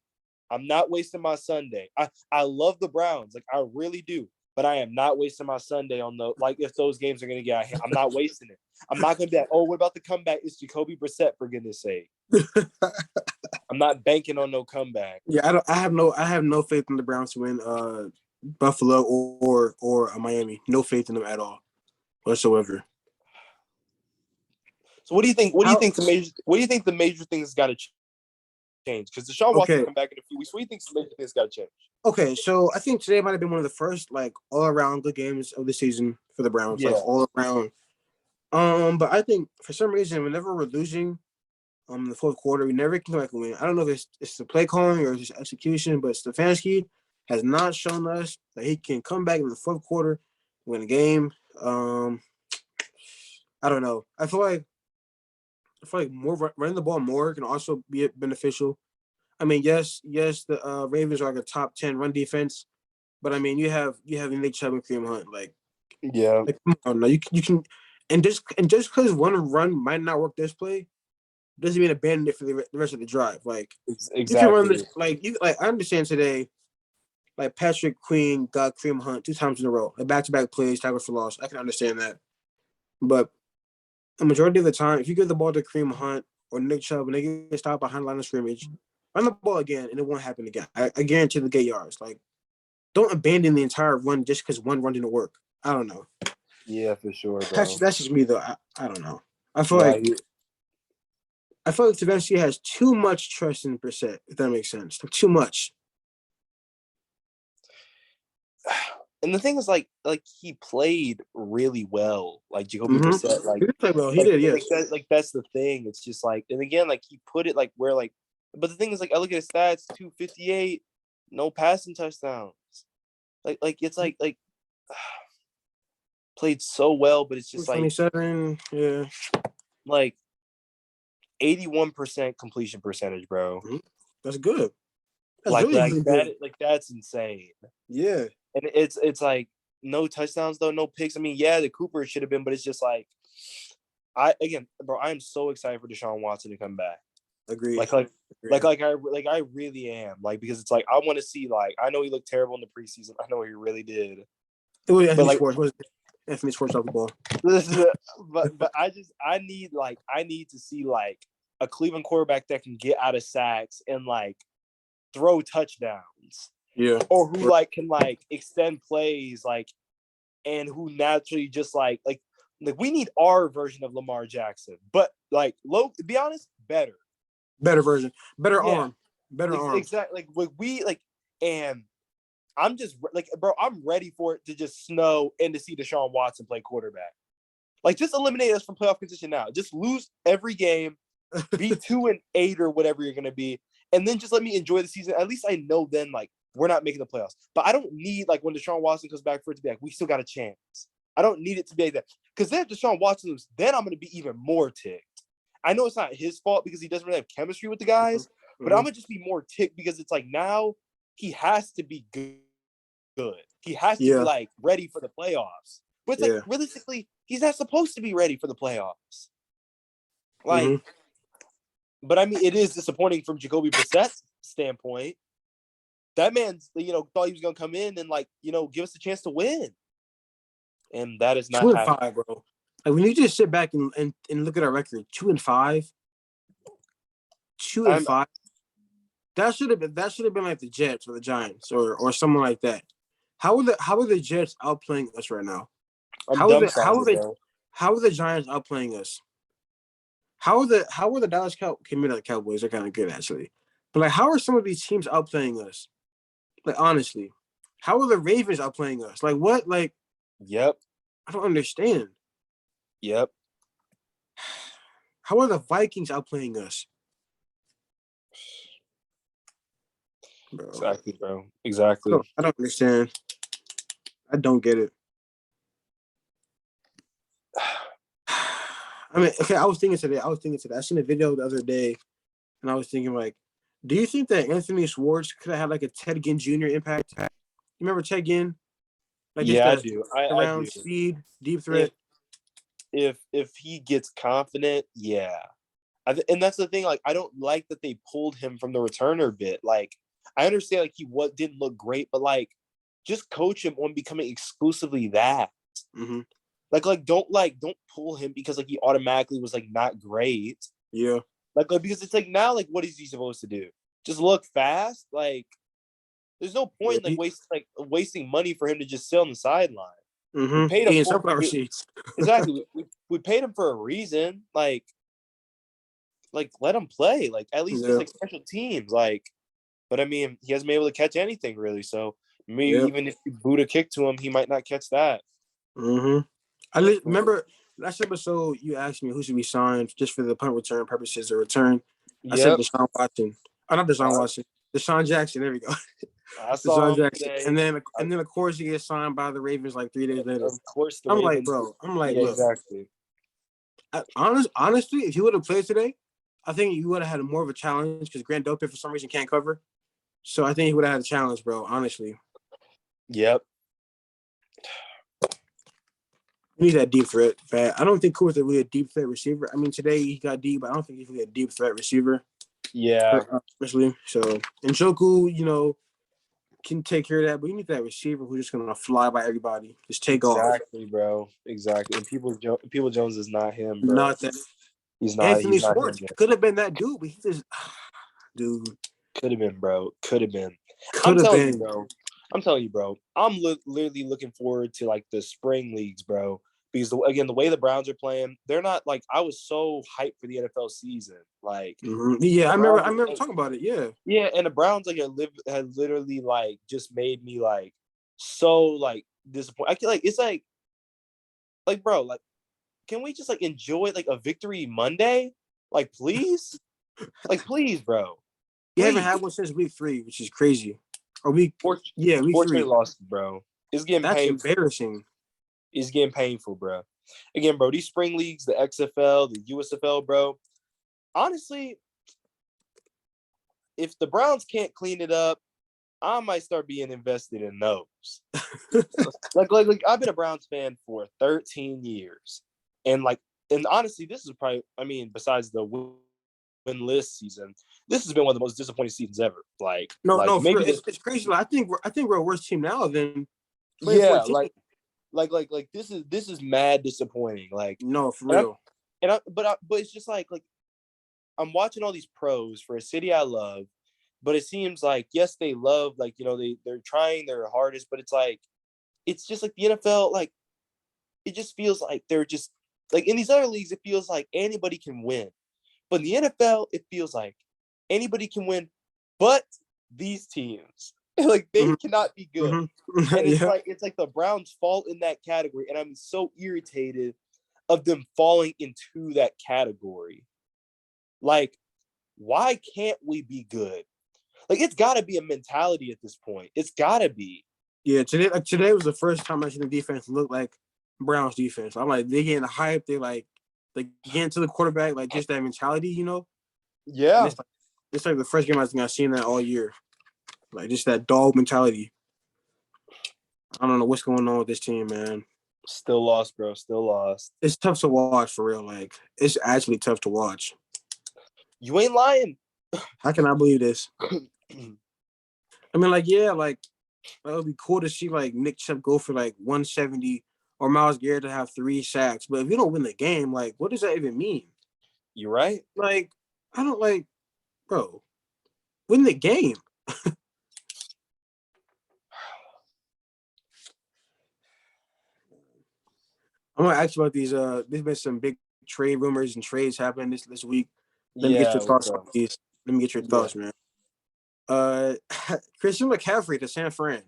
I'm not wasting my Sunday. I love the Browns. Like, I really do. But I am not wasting my Sunday on if those games are going to get out here. I'm not wasting it. I'm not going to be like, oh, what about the comeback? It's Jacoby Brissett, for goodness sake. I'm not banking on no comeback. Yeah, I have no faith in the Browns to win Buffalo or Miami. No faith in them at all whatsoever. So what do you think? What do you think the major things got to change? Because Deshaun Watson come back in a few weeks. What do you think the major things got to change? Okay, so I think today might have been one of the first like all around good games of the season for the Browns. Yeah. Like all around. But I think for some reason whenever we're losing in the fourth quarter, we never can come back and win. I don't know if it's the play calling or just execution, but Stefanski has not shown us that he can come back in the fourth quarter, win a game. I don't know. I feel like more running the ball more can also be beneficial. I mean, yes, the Ravens are like a top 10 run defense, but I mean, you have Nick Chubb and Kareem Hunt. Like come on, now you can, and just because one run might not work this play doesn't mean abandon it for the rest of the drive. Like exactly. You can run this. I understand today. Like Patrick Queen got Kareem Hunt 2 times in a row, like back-to-back plays, tackles for loss. I can understand that, but the majority of the time, if you give the ball to Kareem Hunt or Nick Chubb and they get stopped behind the line of scrimmage, run the ball again and it won't happen again. I guarantee they'll get yards. Like, don't abandon the entire run just because one run didn't work. I don't know. Yeah, for sure, bro. That's just me though. I don't know. I feel like Stefanski has too much trust in Brissett, if that makes sense. Too much. And the thing is, like he played really well. Like Jacoby Brissett, he did play well. He did, yes. That's the thing. It's just like, and again, like he put it like where like, but the thing is, like I look at his stats: 258, no passing touchdowns. Like it's like played so well, but it's just 27, yeah. Like 81% completion percentage, bro. That's good. That's like really that. Good. Like that's insane. Yeah. And it's like no touchdowns though, no picks. I mean, yeah, the Cooper should have been, but it's just like I am so excited for Deshaun Watson to come back. Agreed. I really am. Like, because it's like I want to see, like, I know he looked terrible in the preseason. I know he really did. It was Anthony Schwartz. Anthony Schwartz off the ball. but I need to see like a Cleveland quarterback that can get out of sacks and like throw touchdowns. Yeah. Or who like can like extend plays, like, and who naturally just like we need our version of Lamar Jackson, but like to be honest, better version, better arm. Exactly. Like we like, and I'm just like, bro, I'm ready for it to just snow and to see Deshaun Watson play quarterback. Like, just eliminate us from playoff contention now. Just lose every game, be 2-8 or whatever you're gonna be, and then just let me enjoy the season. At least I know then, like, we're not making the playoffs. But I don't need, like, when Deshaun Watson comes back for it to be like, we still got a chance. I don't need it to be like that. Because then if Deshaun Watson loses, then I'm going to be even more ticked. I know it's not his fault because he doesn't really have chemistry with the guys, but I'm going to just be more ticked because it's like now he has to be good. He has to be, like, ready for the playoffs. But it's like, realistically, he's not supposed to be ready for the playoffs. Like, but I mean, it is disappointing from Jacoby Brissett's standpoint. That man's, thought he was going to come in and, like, give us a chance to win. And that is not 2-5, bro. Like, when you just sit back and look at our record, 2-5. 2-5. That should have been like the Jets or the Giants or someone like that. How are the Jets outplaying us right now? How are the Giants outplaying us? How are the Dallas Cowboys? Maybe the Cowboys, they're kind of good actually. But like, how are some of these teams outplaying us? Like, honestly, how are the Ravens outplaying us? Like, what? Like, yep. I don't understand. Yep. How are the Vikings outplaying us? Bro. Exactly, bro. Exactly. I don't understand. I don't get it. I mean, okay, I was thinking today. I seen a video the other day, and I was thinking, like, do you think that Anthony Schwartz could have had like a Ted Ginn Jr. impact? You remember Ted Ginn? Like, I do. Around speed, deep threat. If he gets confident, yeah. And that's the thing. Like, I don't like that they pulled him from the returner bit. Like, I understand like he didn't look great, but like, just coach him on becoming exclusively that. Mm-hmm. Like don't pull him because like he automatically was like not great. Yeah. Like because it's like now, like, what is he supposed to do? Just look fast? Like There's no point in wasting money for him to just sit on the sideline. We paid him sunflower seeds. Exactly. We paid him for a reason. Like let him play. Like at least just like special teams. Like, but I mean, he hasn't been able to catch anything really. So maybe even if you boot a kick to him, he might not catch that. I remember last episode you asked me who should we sign just for the punt return purposes or return. I said Deshaun Watson. Oh, not Deshaun Watson. Deshaun Jackson. There we go. I saw him today. And then of course he gets signed by the Ravens like 3 days later. Of course, I'm Ravens, look, exactly. Honestly, if he would have played today, I think you would have had more of a challenge because Grant Delpit for some reason can't cover. So I think he would have had a challenge, bro. Honestly. Yep. We need that deep threat. I don't think Cooper's really a deep threat receiver. I mean, today he got deep, but I don't think he's really a deep threat receiver. Yeah. Especially. So, and Njoku, can take care of that, but you need that receiver who's just gonna fly by everybody, just take off. Exactly, bro. Exactly. And People Jones is not him, bro. Not that. He's not. Anthony Schwartz could have been that dude, but he just, dude. Could have been, bro. Could have been. I'm telling you, bro. I'm literally looking forward to like the spring leagues, bro. Because the way the Browns are playing, they're not like I was so hyped for the NFL season. Like, yeah, I remember talking about it. Yeah, yeah, and the Browns had literally like just made me like so like disappointed. I can it's like bro, like can we just like enjoy like a victory Monday? Like please, please, bro. We haven't had one since week 3, which is crazy. Or week 3 lost, bro. It's getting painful. Embarrassing. It's getting painful, bro. Again, bro, these spring leagues, the XFL, the USFL, bro. Honestly, if the Browns can't clean it up, I might start being invested in those. like I've been a Browns fan for 13 years. And honestly, this is probably, I mean, besides the winless season, this has been one of the most disappointing seasons ever. Maybe it's crazy. I think we're a worse team now than 2014. This is mad disappointing. Like, no, for real. But it's just like I'm watching all these pros for a city I love, but it seems like yes, they love they're trying their hardest, but it's just like the NFL, like it just feels like they're just like in these other leagues, it feels like anybody can win, but in the NFL, it feels like anybody can win, but these teams. Like they cannot be good, and it's like the Browns fall in that category, and I'm so irritated of them falling into that category. Like, why can't we be good? Like, it's got to be a mentality at this point. It's got to be. Yeah, today was the first time I seen the defense look like Browns defense. I'm like, they getting hype. They getting to the quarterback, like just that mentality, Yeah, it's like the first game I think I've seen that all year. Like, just that dog mentality. I don't know what's going on with this team, man. Still lost, bro. Still lost. It's tough to watch, for real. Like, it's actually tough to watch. You ain't lying. How can I believe this? I mean, it would be cool to see, Nick Chubb go for, 170 or Myles Garrett to have 3 sacks. But if you don't win the game, what does that even mean? You're right. I don't, bro, win the game. I'm gonna ask you about these. There's been some big trade rumors and trades happening this week. Let me get your thoughts on these. Let me get your thoughts, man. Christian McCaffrey to San Fran.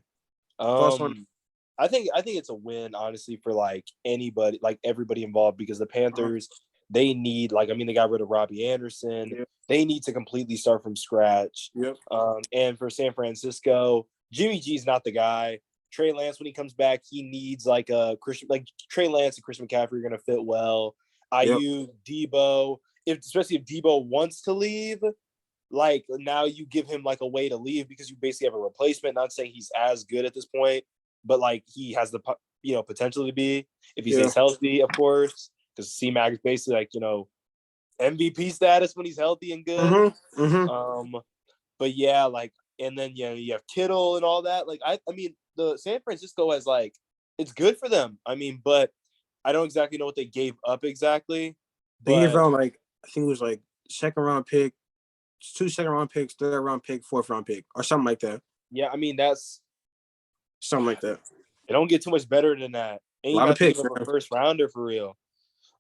I think it's a win, honestly, for anybody, everybody involved, because the Panthers, they need they got rid of Robbie Anderson. Yep. They need to completely start from scratch. Yep. And for San Francisco, Jimmy G's not the guy. Trey Lance, when he comes back, he needs a Christian, Trey Lance and Christian McCaffrey are gonna fit well. Ayuk, Debo, especially if Debo wants to leave, now you give him a way to leave because you basically have a replacement. Not saying he's as good at this point, but he has the potential to be if he stays healthy, of course. Because C-Mac is basically MVP status when he's healthy and good. But yeah, and then you have Kittle and all that. I mean, the San Francisco has it's good for them. I mean, but I don't exactly know what they gave up exactly. They gave around I think it was second round pick, 2 second round picks, third round pick, fourth round pick, or something like that. Yeah, I mean that's something like that. It don't get too much better than that. And A you're lot of not picks, thinking of a man. first rounder for real.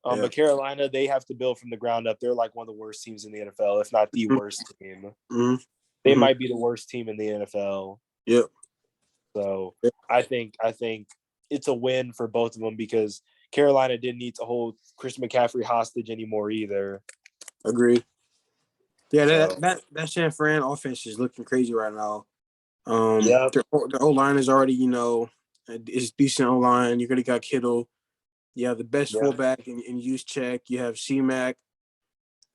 Yeah. But Carolina, they have to build from the ground up. They're like one of the worst teams in the NFL, if not the worst team. They might be the worst team in the NFL. Yep. So I think it's a win for both of them because Carolina didn't need to hold Chris McCaffrey hostage anymore either. Agreed. Yeah, that San Fran offense is looking crazy right now. Their O line is already, is decent O line. You already got Kittle. You have the best fullback in Juszczyk. You have C-Mac.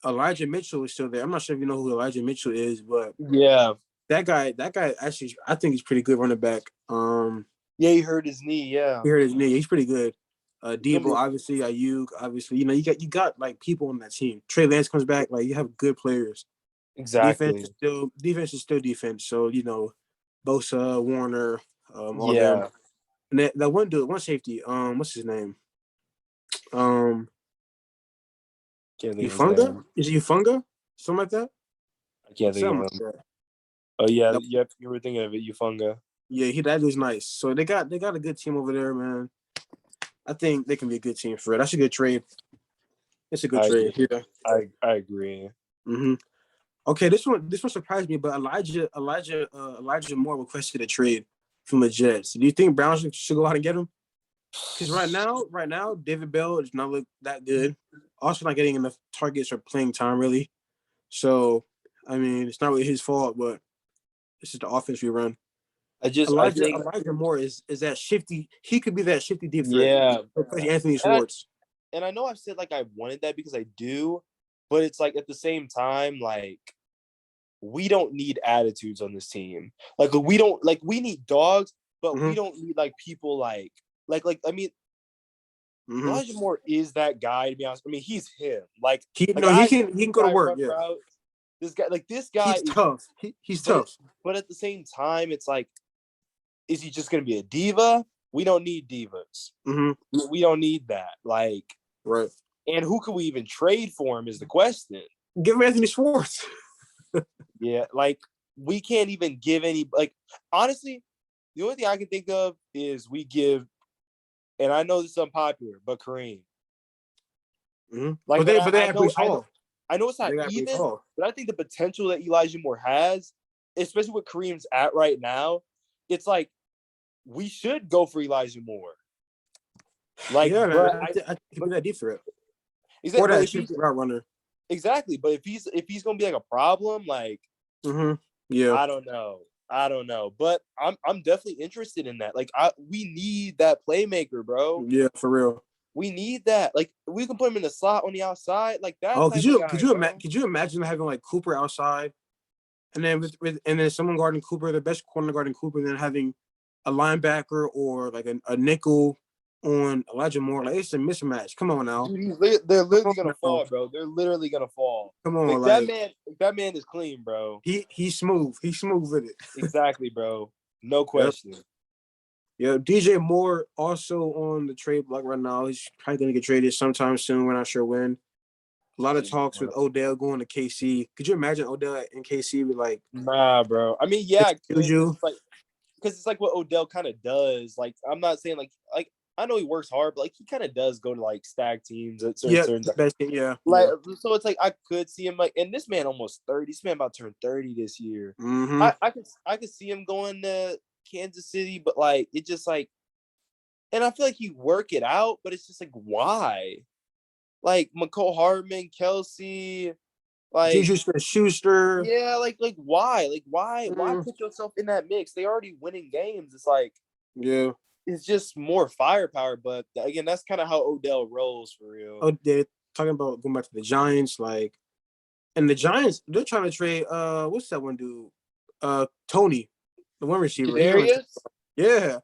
Elijah Mitchell is still there. I'm not sure if you know who Elijah Mitchell is, but that guy actually, I think he's pretty good running back. He hurt his knee. Yeah, he hurt his knee. He's pretty good. Debo, obviously, Ayuk, obviously. You got like people on that team. Trey Lance comes back. Like you have good players. Exactly. Defense is still defense. So Bosa, Warner, all them. And that one safety. What's his name? Ufunga? Is it Ufunga? Something like that? I can't think of him. Oh yeah, you were thinking of it, Ufunga. Yeah, that was nice. So they got a good team over there, man. I think they can be a good team for it. That's a good trade. It's a good trade. Yeah, I agree. Mm-hmm. Okay, this one surprised me, but Elijah Moore requested a trade from the Jets. Do you think Browns should go out and get him? Because right now, David Bell does not look that good. Also, not getting enough targets or playing time really. So, I mean, it's not really his fault, but this is the offense we run. Elijah Moore is that shifty. He could be that shifty deep threat. Yeah, Anthony Schwartz. And I know I've said like I wanted that because I do, but it's like at the same time, like we don't need attitudes on this team. Like we need dogs, but we don't need like people like I mean, Elijah Moore is that guy, to be honest. I mean, he's him. Like he can go to work. Yeah. Route. This guy he's tough. He's tough. But at the same time, it's like, is he just gonna be a diva? We don't need divas. We don't need that. Like, right. And who could we even trade for him is the question. Give him Anthony Schwartz. Yeah, like we can't even give any. Like, honestly, the only thing I can think of is we give, and I know this is unpopular, but Kareem. Like, but they have Breece Hall. I know it's not even, but I think the potential that Elijah Moore has, especially with Kareem's at right now, it's like we should go for Elijah Moore. Like, I think he's that deep threat. Exactly. Or that shifty route runner. Exactly, but if he's gonna be like a problem, like, I don't know, but I'm definitely interested in that. Like, we need that playmaker, bro. Yeah, for real. We need that. Like, we can put him in the slot on the outside, like that. Oh, could you imagine having like Cooper outside, and then and then someone guarding Cooper, the best corner guarding Cooper, and then having a linebacker or like a nickel on Elijah Moore? Like, it's a mismatch. Come on now. Dude, they're literally gonna fall, bro. They're literally gonna fall. Come on, that man is clean, bro. He's smooth. He's smooth with it. Exactly, bro. No question. Yeah, DJ Moore also on the trade block right now. He's probably going to get traded sometime soon. We're not sure when. A lot of talks with Odell going to KC. Could you imagine Odell in KC with like? Nah, bro. I mean, yeah, because it's like what Odell kind of does. Like, I'm not saying like I know he works hard, but like he kind of does go to like stag teams at certain best team, yeah. Like, so it's like I could see him like, and this man almost 30. This man about to turn 30 this year. I could see him going to Kansas City, but like it just like, and I feel like he work it out, but it's just like why? Like McCole Hardman, Kelsey, like Juju Schuster. Yeah, like why? Like why put yourself in that mix? They already winning games. It's like it's just more firepower. But again, that's kind of how Odell rolls for real. Oh, they're talking about going back to the Giants, like, and the Giants they're trying to trade. What's that one dude? Tony. The one receiver. Yeah.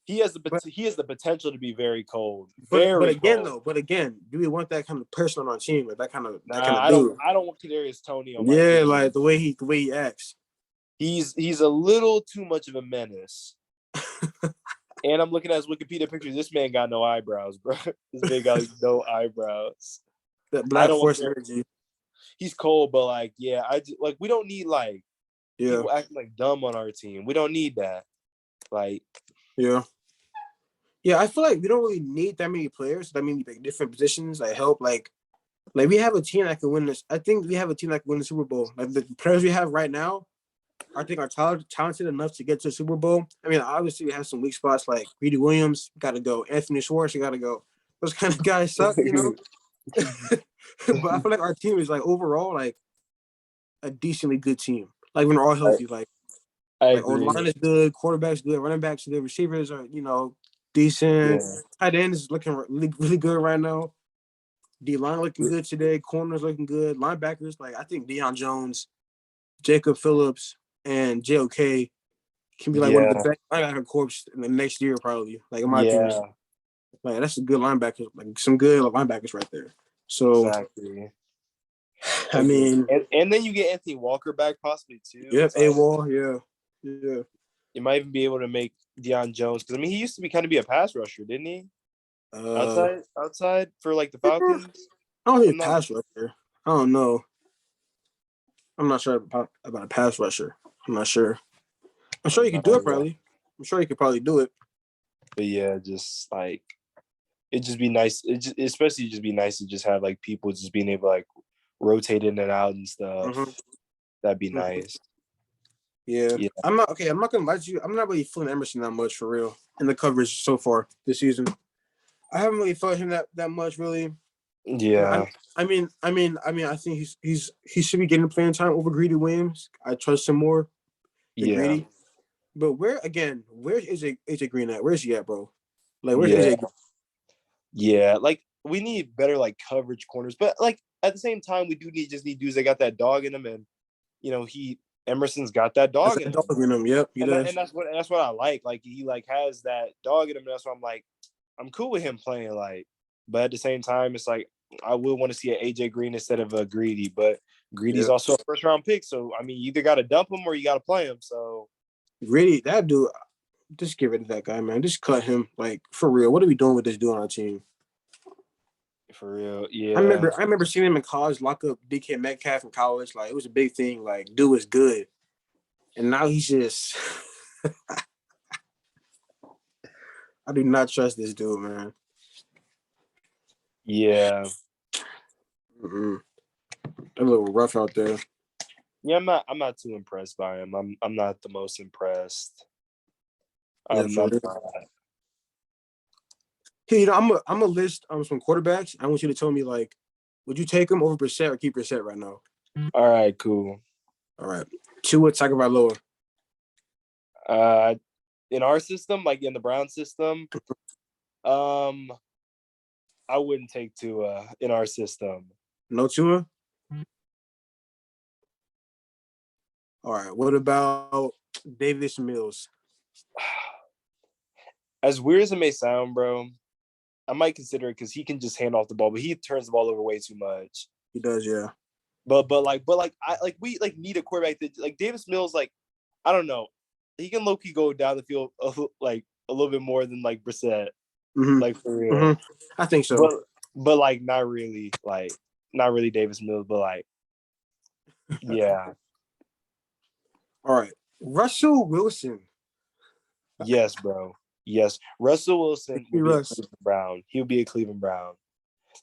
He has the potential to be very cold. But again, do we want that kind of person on our team? Like that kind of dude? I don't want Kadarius Toney on my team. Like the way he acts. He's a little too much of a menace. And I'm looking at his Wikipedia pictures. This man got no eyebrows, bro. This man got no eyebrows. That Black Force energy. He's cold, but like, yeah, we don't need like Yeah. People acting like dumb on our team. We don't need that. Like, yeah. Yeah, I feel like we don't really need that many players. That many like different positions that help. Like we have a team that can win this. I think we have a team that can win the Super Bowl. Like the players we have right now, I think are talented enough to get to the Super Bowl. I mean, obviously we have some weak spots like Greedy Williams, got to go. Anthony Schwartz, you got to go. Those kind of guys suck, you know. But I feel like our team is like overall like a decently good team. Like when we're all healthy, I our agree. line is good, quarterbacks good, running backs good, receivers are decent. Yeah. Tight end is looking really, really good right now. D line looking good today. Corners looking good. Linebackers I think Deion Jones, Jacob Phillips, and JOK can be like one of the Yeah. best linebacker corps in the next year, probably. Like in my opinion, Yeah. like that's a good linebacker, like some good linebackers right there. So Exactly. I mean, and then you get Anthony Walker back possibly too. yep, It's like, AWOL, yeah. you might even be able to make Deion Jones, because I mean he used to be kind of be a pass rusher, didn't he? Outside for like the Falcons. I don't think I'm a not. pass rusher. I don't know. I'm not sure about a pass rusher. I'm not sure. I'm sure you could do it probably. I'm sure you could probably do it. But yeah, just like it'd just be nice. Especially just be nice to just have like people just being able to like rotate in and out and stuff. Mm-hmm. That'd be Mm-hmm. nice. Yeah. Yeah. I'm not gonna lie to you. I'm not really feeling Emerson that much for real in the coverage so far this season. I haven't really felt him that much really. Yeah. I mean, I think he should be getting playing time over Greedy Williams. I trust him more than Greedy. But where's AJ Green at? Where's he at, bro? Like where's AJ Green? Yeah, like we need better like coverage corners, but like at the same time, we just need dudes that got that dog in them, and Emerson's got that dog in him. Yep, he does. And that's what I like. Like he like has that dog in him. And that's why I'm cool with him playing. Like, but at the same time, it's like I would want to see an AJ Green instead of a Greedy, but Greedy's also a first round pick. So I mean, you either got to dump him or you got to play him. So Greedy, that dude, just get rid of that guy, man. Just cut him. Like for real, what are we doing with this dude on our team? For real, yeah. I remember seeing him in college lock up DK Metcalf in college. Like it was a big thing. Like dude is good, and now he's just. I do not trust this dude, man. Yeah. Mm-mm. A little rough out there. Yeah, I'm not too impressed by him. I'm not the most impressed. I'm not. Hey, I'm a list some quarterbacks. I want you to tell me like, would you take him over Brissett or keep Brissett right now? All right, cool. All right, Tua Tagovailoa. In our system, like in the Brown system, I wouldn't take Tua in our system. No Tua. All right. What about Davis Mills? As weird as it may sound, bro, I might consider it because he can just hand off the ball, but he turns the ball over way too much. He does, yeah. But we need a quarterback that like Davis Mills. Like I don't know, he can low key go down the field like a little bit more than like Brissett, like for real. Mm-hmm. I think so. But like not really Davis Mills, but like yeah. All right, Russell Wilson. Yes, bro. Yes, Russell Wilson would be a Cleveland Brown. He would be a Cleveland Brown.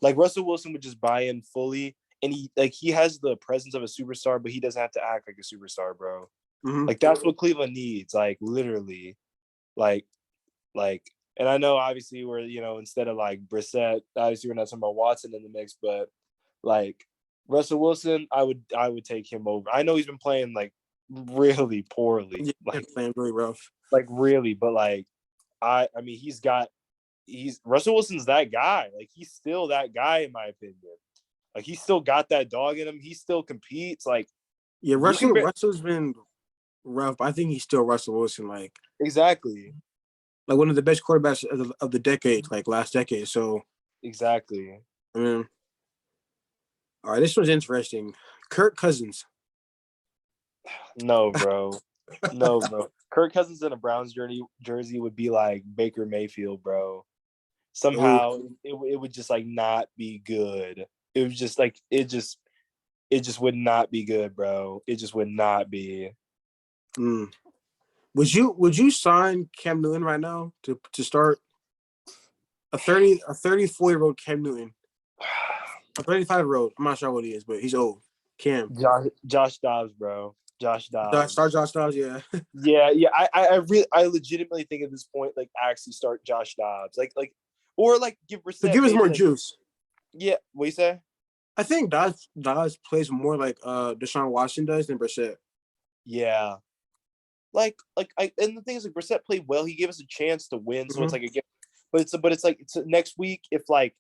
Like Russell Wilson would just buy in fully, and he has the presence of a superstar, but he doesn't have to act like a superstar, bro. Mm-hmm. Like that's what Cleveland needs. Like literally, like, and I know obviously we're instead of like Brissett, obviously we're not talking about Watson in the mix, but like Russell Wilson, I would take him over. I know he's been playing like really poorly, like playing really rough, like really, but like. I mean, Russell Wilson's that guy. Like he's still that guy in my opinion. Like he's still got that dog in him. He still competes. Like Russell's been rough, but I think he's still Russell Wilson. Like exactly, like one of the best quarterbacks of the decade, like last decade. So exactly. I mean, all right, this one's interesting. Kirk Cousins. No, bro. No, bro. Kirk Cousins in a Browns jersey would be like Baker Mayfield, bro. Somehow it would just like not be good. It was just like it just would not be good, bro. It just would not be. Mm. Would you sign Cam Newton right now to start a 34-year-old Cam Newton, a 35-year-old? I'm not sure what he is, but he's old. Cam. Josh Dobbs, bro. Josh Dobbs. Start Josh Dobbs, yeah. Yeah. I legitimately think at this point, like, actually start Josh Dobbs, or like give To Brissett give us maybe more like, juice. yeah. What you say? I think Dobbs plays more like Deshaun Watson does than Brissett. Yeah. And the thing is, like, Brissett played well. He gave us a chance to win, so it's like a game. But it's next week if like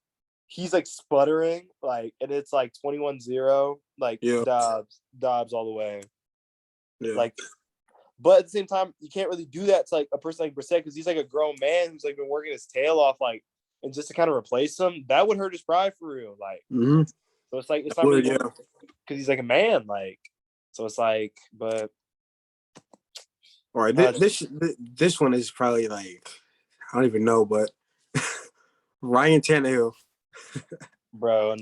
he's like sputtering, like, and it's like 21-0, like, Yeah. Dobbs all the way. Yeah. Like, but at the same time, you can't really do that to like a person like Brissett because he's like a grown man who's like been working his tail off, like, and just to kind of replace him, that would hurt his pride for real. Like, so it's like it's not really because he's like a man, like, so it's like, but. All right, this one is probably like, I don't even know, but Ryan Tannehill. Bro,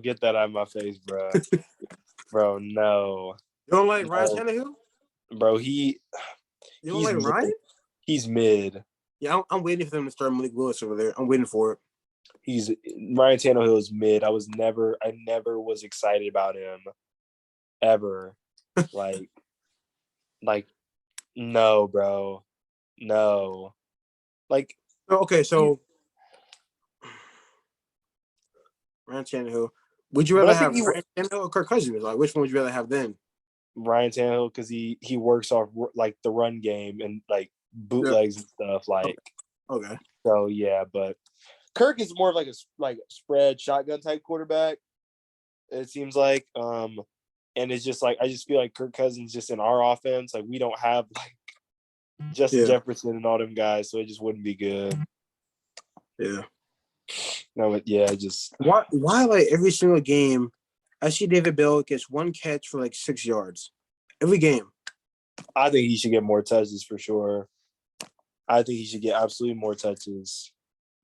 get that out of my face, bro. Bro, no. You don't like Ryan Tannehill? Bro, you don't like Ryan? He's mid. Yeah, I'm waiting for them to start Malik Willis over there. I'm waiting for it. Ryan Tannehill is mid. I never was excited about him ever. like, no, bro, no. Like, okay, so Ryan Tannehill. Would you rather have Ryan Tannehill or Kirk Cousins? Like, which one would you rather have then? Ryan Tannehill, because he works off like the run game and like bootlegs and stuff. Like, okay. So yeah, but Kirk is more of like a spread shotgun type quarterback. It seems like, and it's just like I just feel like Kirk Cousins just in our offense, like we don't have like Justin Jefferson and all them guys, so it just wouldn't be good. Yeah. No, but yeah, just why like every single game, I see David Bell gets one catch for like 6 yards every game. I think he should get more touches for sure. I think he should get absolutely more touches.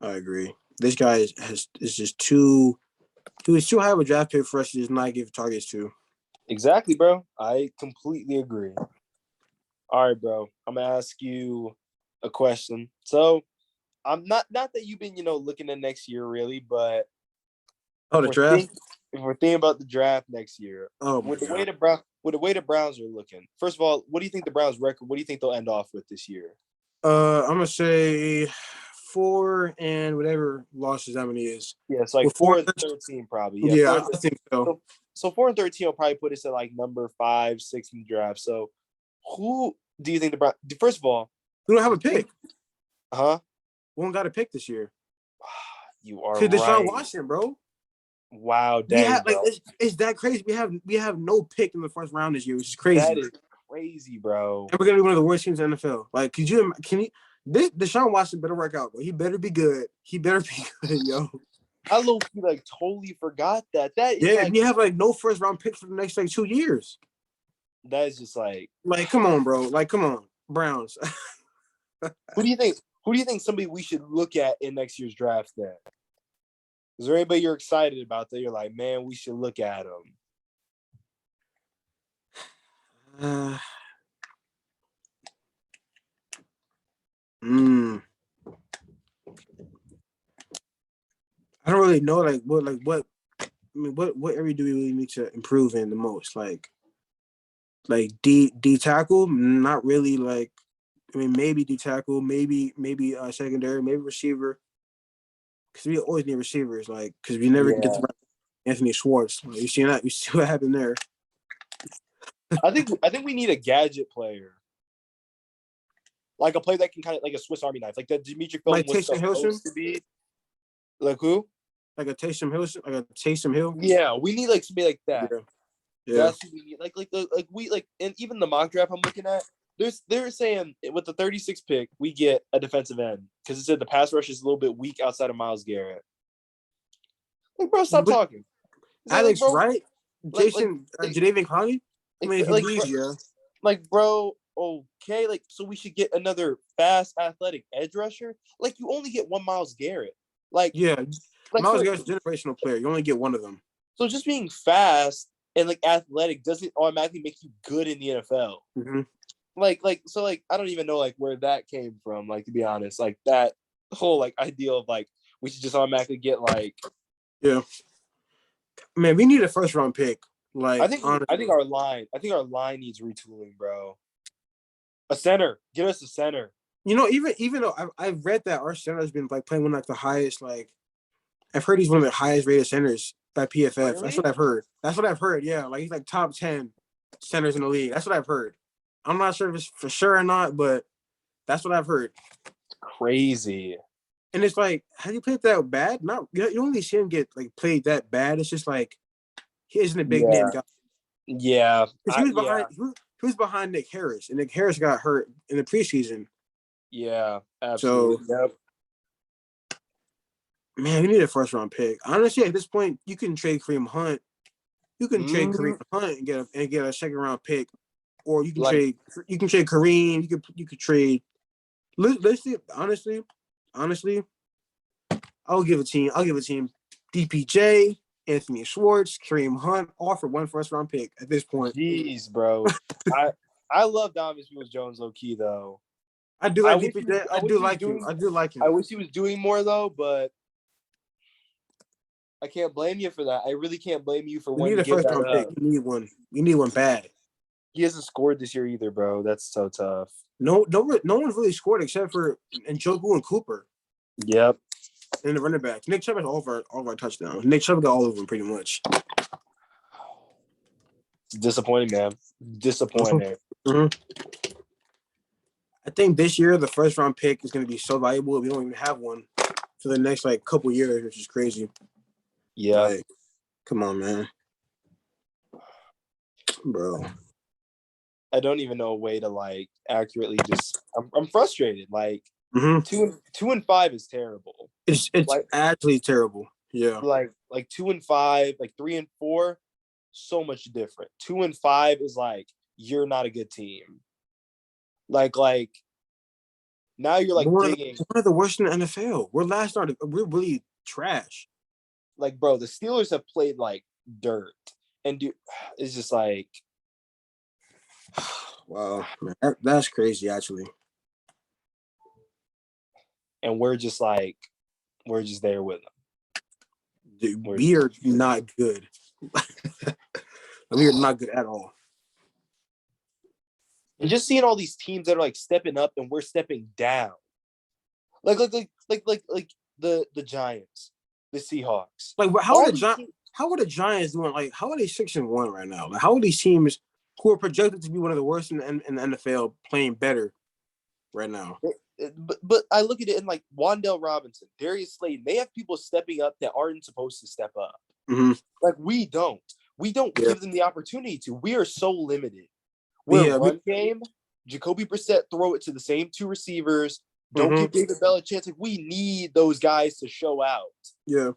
I agree. This guy is just too. He was too high of a draft pick for us to just not give targets to. Exactly, bro. I completely agree. All right, bro. I'm gonna ask you a question. So, I'm not that you've been, looking at next year really, but the draft. If we're thinking about the draft next year, with the way the Browns are looking. First of all, what do you think the Browns' record? What do you think they'll end off with this year? I'm gonna say 4 and whatever losses that many is. Yeah, it's like 4-13 probably. Yeah, I think so. So 4-13 will probably put us at like number 5, 6 in the draft. So who do you think the Browns? First of all, we don't have a pick. Huh? We don't got a pick this year. You are right. Deshaun Watson, bro. Wow, dang, bro. It's that crazy. We have no pick in the first round this year, which is crazy. That is crazy, bro. And we're gonna be one of the worst teams in the NFL. Like, can you? This Deshaun Watson better work out, bro. He better be good. He better be good, yo. I low-key like totally forgot that. That is we have like no first round picks for the next like 2 years. That is just like come on, bro. Like, come on, Browns. Who do you think somebody we should look at in next year's draft then? Is there anybody you're excited about that you're like, man, we should look at them? I don't really know what area do we really need to improve in the most? Like D tackle, not really. Like, I mean, maybe D tackle, maybe secondary, maybe receiver. Because we always need receivers, like, because we never get to Anthony Schwartz. Like, you see that? You see what happened there? I think we need a gadget player, like a player that can kind of like a Swiss Army knife, like that Dimitri Felton was supposed to be. Like who? Like a Taysom Hill. Yeah, we need like somebody like that. Yeah. That's who we need. And even the mock draft I'm looking at, they're saying with the 36th pick we get a defensive end because it said the pass rush is a little bit weak outside of Myles Garrett. Like, bro, stop talking. Alex, right? Jason, Jadeveon Clowney. I mean, like, bro, okay, like, so we should get another fast, athletic edge rusher. Like, you only get one Myles Garrett. Like, yeah, like, Myles Garrett's a generational player. You only get one of them. So just being fast and like athletic doesn't automatically make you good in the NFL. Mm-hmm. I don't even know like where that came from. Like to be honest, like that whole like idea of like we should just automatically get like. Yeah, man, we need a first round pick. Like, honestly. I think our line needs retooling, bro. A center, get us a center. Even though I've read that our center has been like playing one of like the highest, like I've heard he's one of the highest rated centers by PFF. That's Really? what I've heard. That's what I've heard. Yeah, like he's like top 10 centers in the league. That's what I've heard. I'm not sure if it's for sure or not, but that's what I've heard. Crazy. And it's like, have you played that bad? Not you don't really see him get like played that bad. It's just like he isn't a big name guy. Yeah. Because he was behind Nick Harris, and Nick Harris got hurt in the preseason. Yeah, absolutely. So, man, we need a first round pick. Honestly, at this point, you can trade Kareem Hunt. You can trade Kareem Hunt and get a second round pick, or you can trade Kareem. You could trade. Let's see. Honestly, I'll give a team DPJ, Anthony Schwartz, Kareem Hunt, all for one first round pick at this point. Jeez, bro. I love Donovan Peoples-Jones low key though. I do like DPJ. I do like him. I wish he was doing more though, but I can't blame you for that. I really can't blame you for wanting to give that up. Pick. We need one bad. He hasn't scored this year either, bro. That's so tough. No one's really scored except for Njoku and Cooper. Yep. And the running back. Nick Chubb has all of our touchdowns. Nick Chubb got all of them pretty much. It's disappointing, man. Disappointing. Mm-hmm. I think this year the first round pick is going to be so valuable. We don't even have one for the next like couple years, which is crazy. Yeah. Like, come on, man. Bro. I don't even know a way to like accurately just. I'm frustrated. Like 2-5 is terrible. It's like, actually terrible. Yeah. Like 2-5, like 3-4, so much different. 2-5 is like you're not a good team. Like now you're like digging. One of the worst in the NFL. We're really trash. Like, bro, the Steelers have played like dirt, and it's just like. Wow, man, that's crazy, actually. And we're just there with them. Dude, we are not good. We are not good at all. And just seeing all these teams that are like stepping up and we're stepping down, like the Giants, the Seahawks. Like, how are the Giants doing? Like, how are they 6-1 right now? Like, how are these teams who are projected to be one of the worst in the NFL playing better right now? But I look at it and like Wan'Dale Robinson, Darius Slayton, they have people stepping up that aren't supposed to step up. Mm-hmm. Like we don't give them the opportunity to. We are so limited. We're run game. Jacoby Brissett throw it to the same two receivers. Don't give David Bell a chance. Like we need those guys to show out. Yeah,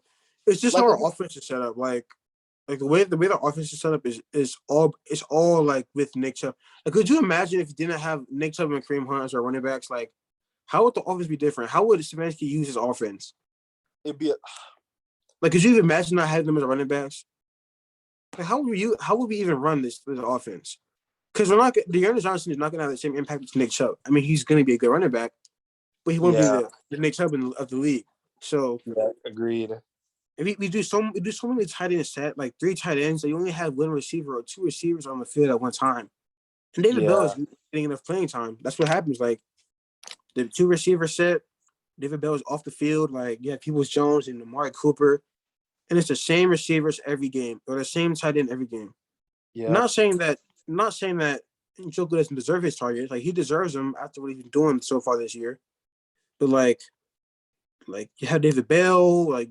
it's just how our offense is set up. Like the way the offense is set up is all like with Nick Chubb. Like, could you imagine if you didn't have Nick Chubb and Kareem Hunt as our running backs? Like, how would the offense be different? How would Stefanski use his offense? It'd be like, could you even imagine not having them as running backs? Like, how would we even run this offense? Because De'Aaron Johnson is not going to have the same impact as Nick Chubb. I mean, he's going to be a good running back, but he won't be the Nick Chubb of the league. So, agreed. And we do so many tight end set, like 3 tight ends. So you only have 1 receiver or 2 receivers on the field at one time. And David Bell is getting enough playing time. That's what happens. Like the 2 receiver set, David Bell is off the field. Like you have Peoples-Jones and Amari Cooper, and it's the same receivers every game or the same tight end every game. Yeah. Not saying that Njoku doesn't deserve his targets. Like he deserves them after what he's been doing so far this year. But like you have David Bell, like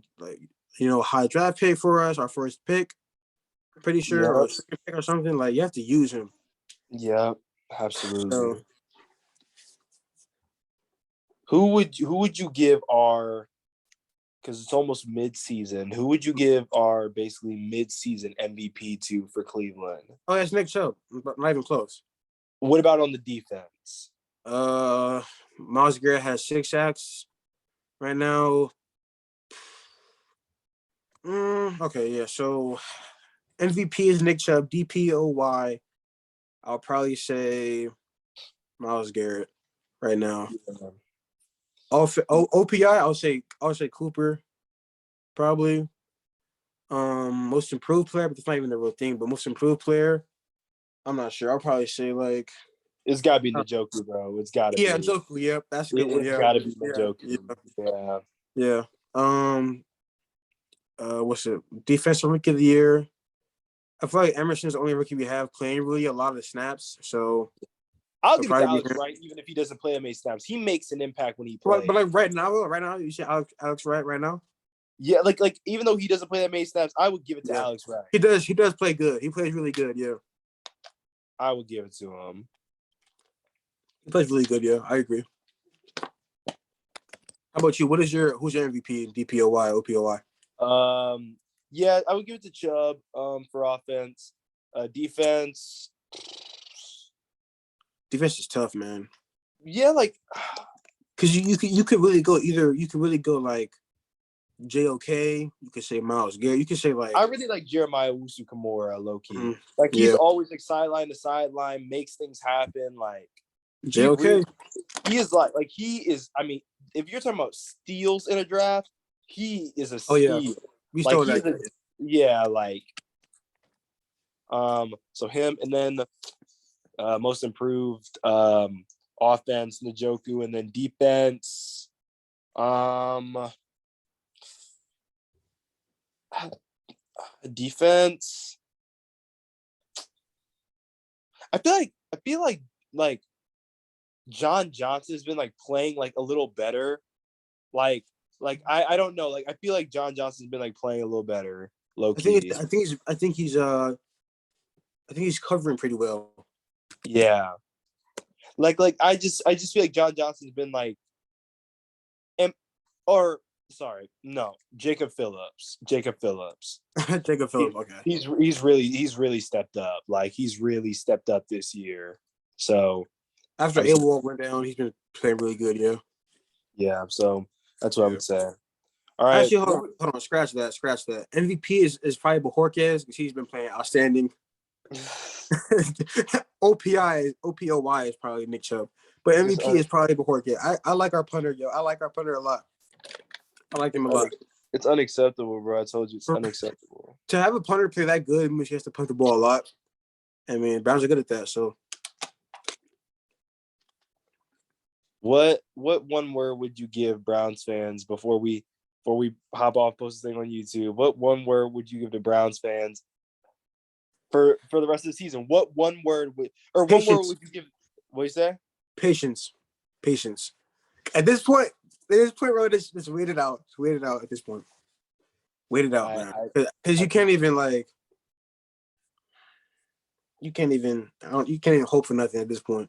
high draft pick for us, our first pick. I'm pretty sure, or second pick or something. Like you have to use him. Yeah, absolutely. So, who would you give our? Because it's almost mid-season. Who would you give our basically mid-season MVP to for Cleveland? Oh, that's Nick Chubb. Not even close. What about on the defense? Myles Garrett has 6 sacks right now. Okay, yeah. So MVP is Nick Chubb. DPOY, I'll probably say Myles Garrett right now. Yeah. OPI, I would say Cooper, probably. Most improved player, but that's not even the real thing. But most improved player, I'm not sure. I'll probably say like It's gotta be Njoku, bro. It's gotta be. Njoku. Yep, that's a good one. It's Yeah, gotta be yeah, Njoku. Yeah. yeah. What's it? Defensive rookie of the year. I feel like Emerson's the only rookie we have playing really a lot of snaps. So I'll it'll give it to probably be Alex him. Wright, even if he doesn't play many snaps. He makes an impact when he But plays. like right now, you see Alex Wright right now. Yeah, like even though he doesn't play that many snaps, I would give it to Yeah, Alex Wright. he does. He does play good. He plays really good. Yeah, I would give it to him. he plays really good. Yeah, I agree. How about you? Who's your MVP? DPOY, OPOY? Yeah, I would give it to Chubb. For offense, defense. Defense is tough, man. Yeah, like because you could really go either. You could really go like JOK. You could say Myles Garrett. You could say like I really like Jeremiah Owusu-Kamara, low key. Mm-hmm. Like he's always like sideline to sideline, makes things happen. Like JOK. He is like he is. I mean, if you're talking about steals in a draft, he is a steal. Oh yeah, we stole that. Yeah, like so him, and then most improved offense, Njoku, and then defense. Defense. I feel like John Johnson has been like playing like a little better. Like I don't know. Like I feel like John Johnson's been like playing a little better, low key. I think he's covering pretty well. Yeah. Like I just feel like John Johnson's been like Jacob Phillips. Jacob Phillips, okay. He's really stepped up. Like he's really stepped up this year. So after AWOL went down, he's been playing really good, yeah. Yeah, so that's what I would say. All right. Actually, hold on. Scratch that. MVP is probably Bojorquez because he's been playing outstanding. OPOY is probably Nick Chubb, but MVP is probably Bojorquez. I like our punter, yo. I like our punter a lot. I like him a lot. It's unacceptable, bro. I told you it's unacceptable. To have a punter play that good means he has to punt the ball a lot. I mean, Browns are good at that. So, what one word would you give Browns fans before we hop off, post this thing on YouTube? What one word would you give to Browns fans for the rest of the season? What one word would you give? What you say? Patience. At this point, bro, just wait it out. Just wait it out at this point. Wait it out, man. Because you can't even hope for nothing at this point.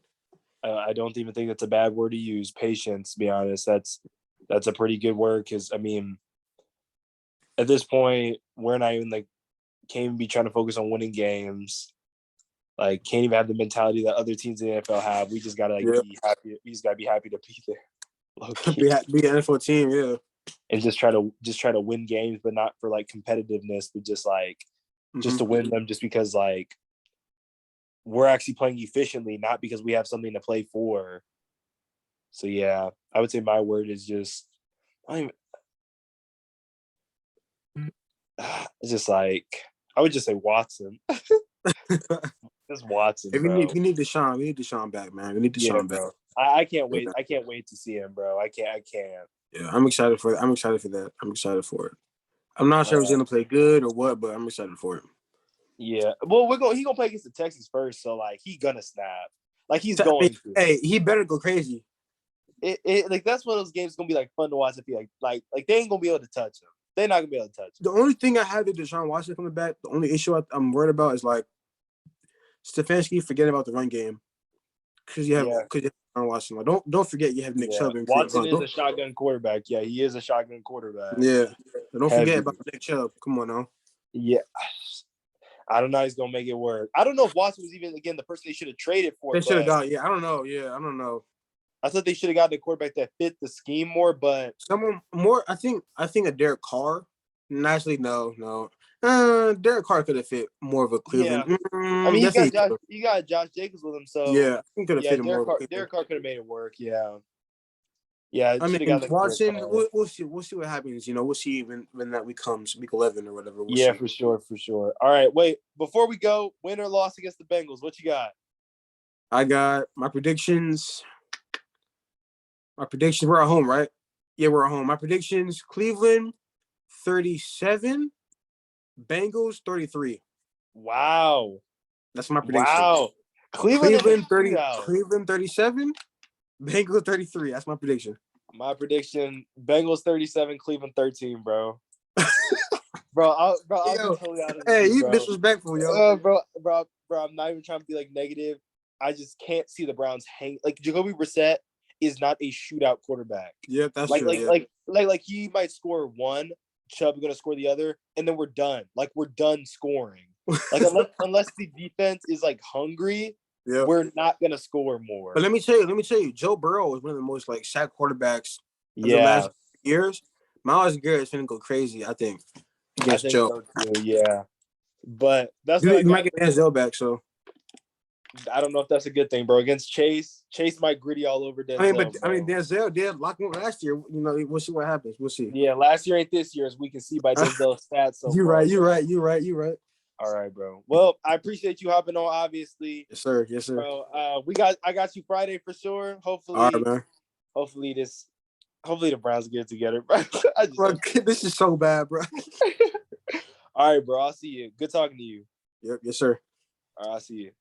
I don't even think that's a bad word to use. Patience, to be honest. That's a pretty good word because, I mean, at this point, we're not even can't even be trying to focus on winning games. Like, can't even have the mentality that other teams in the NFL have. We just gotta be happy. We just gotta be happy to be there. Be an NFL team, yeah. And just try to win games, but not for competitiveness, but just just to win them, just because we're actually playing efficiently, not because we have something to play for. So yeah, I would say my word is just it's just I would just say Watson. Just Watson, bro. We need Deshaun. We need Deshaun back, man. We need Deshaun back. I can't wait. I can't wait to see him, bro. I can't. Yeah, I'm excited for it. I'm excited for that. I'm excited for it. I'm not sure if he's gonna play good or what, but I'm excited for it. Yeah. Well, he gonna play against the Texans first, so he gonna snap. He's going to. Hey, he better go crazy. It that's one of those games gonna be fun to watch. If he like they ain't gonna be able to touch him. They're not gonna be able to touch him. The only thing I have with Deshaun Watson coming back, the only issue I'm worried about is Stefanski forgetting about the run game because you have Deshaun Watson. Don't forget you have Nick Chubb. Watson is a shotgun quarterback. Yeah, he is a shotgun quarterback. Yeah, don't forget about Nick Chubb. Come on now. Yeah. I don't know how he's gonna make it work. I don't know if Watson was even the person they should have traded for. They should have got. Yeah, I don't know. I thought they should have got the quarterback that fit the scheme more, but someone more. I think a Derek Carr. Actually, no. Derek Carr could have fit more of a Yeah. Cleveland. I mean, Definitely. he got Josh Jacobs with him, so Yeah, he could have yeah, fit more of a Cleveland. Derek Carr could have made it work. Yeah. Yeah, it I should have mean, got like Derek Watson. Carr. We'll see. We'll see what happens. We'll see when that week comes, week 11 or whatever. We'll Yeah, see. for sure, for sure. All right, wait. Before we go, win or loss against the Bengals, what you got? I got my predictions. My predictions. We're at home, right? Yeah, we're at home. My predictions: Cleveland 37, Bengals 33. Wow. That's my prediction. Wow. Cleveland 30. Cleveland 37, Bengals 33. That's my prediction. My prediction: Bengals 37, Cleveland 13, bro. I'll be totally honest with you, you bro. Disrespectful, yo. Bro, I'm not even trying to be like negative. I just can't see the Browns hang. Like Jacoby Brissett is not a shootout quarterback. Yeah, that's true. Like he might score one, Chubb's gonna score the other, and then we're done. Like we're done scoring. Like unless the defense is like hungry, we're not gonna score more. But let me tell you, Joe Burrow is one of the most like sacked quarterbacks of the last years. Myles Garrett is gonna go crazy, I think, against Joe. So too, yeah. But that's what you might get Denzel back, so I don't know if that's a good thing, bro. Against Chase might gritty all over Denzel. I mean, Denzel did lock him up last year. We'll see what happens. We'll see. Yeah, last year ain't this year, as we can see by Denzel's stats. So you're right. All right, bro. Well, I appreciate you hopping on. Obviously, yes, sir. Bro, I got you Friday for sure. Hopefully, all right, man. Hopefully the Browns get it together, bro. This is so bad, bro. All right, bro. I'll see you. Good talking to you. Yep. Yes, sir. All right, I'll see you.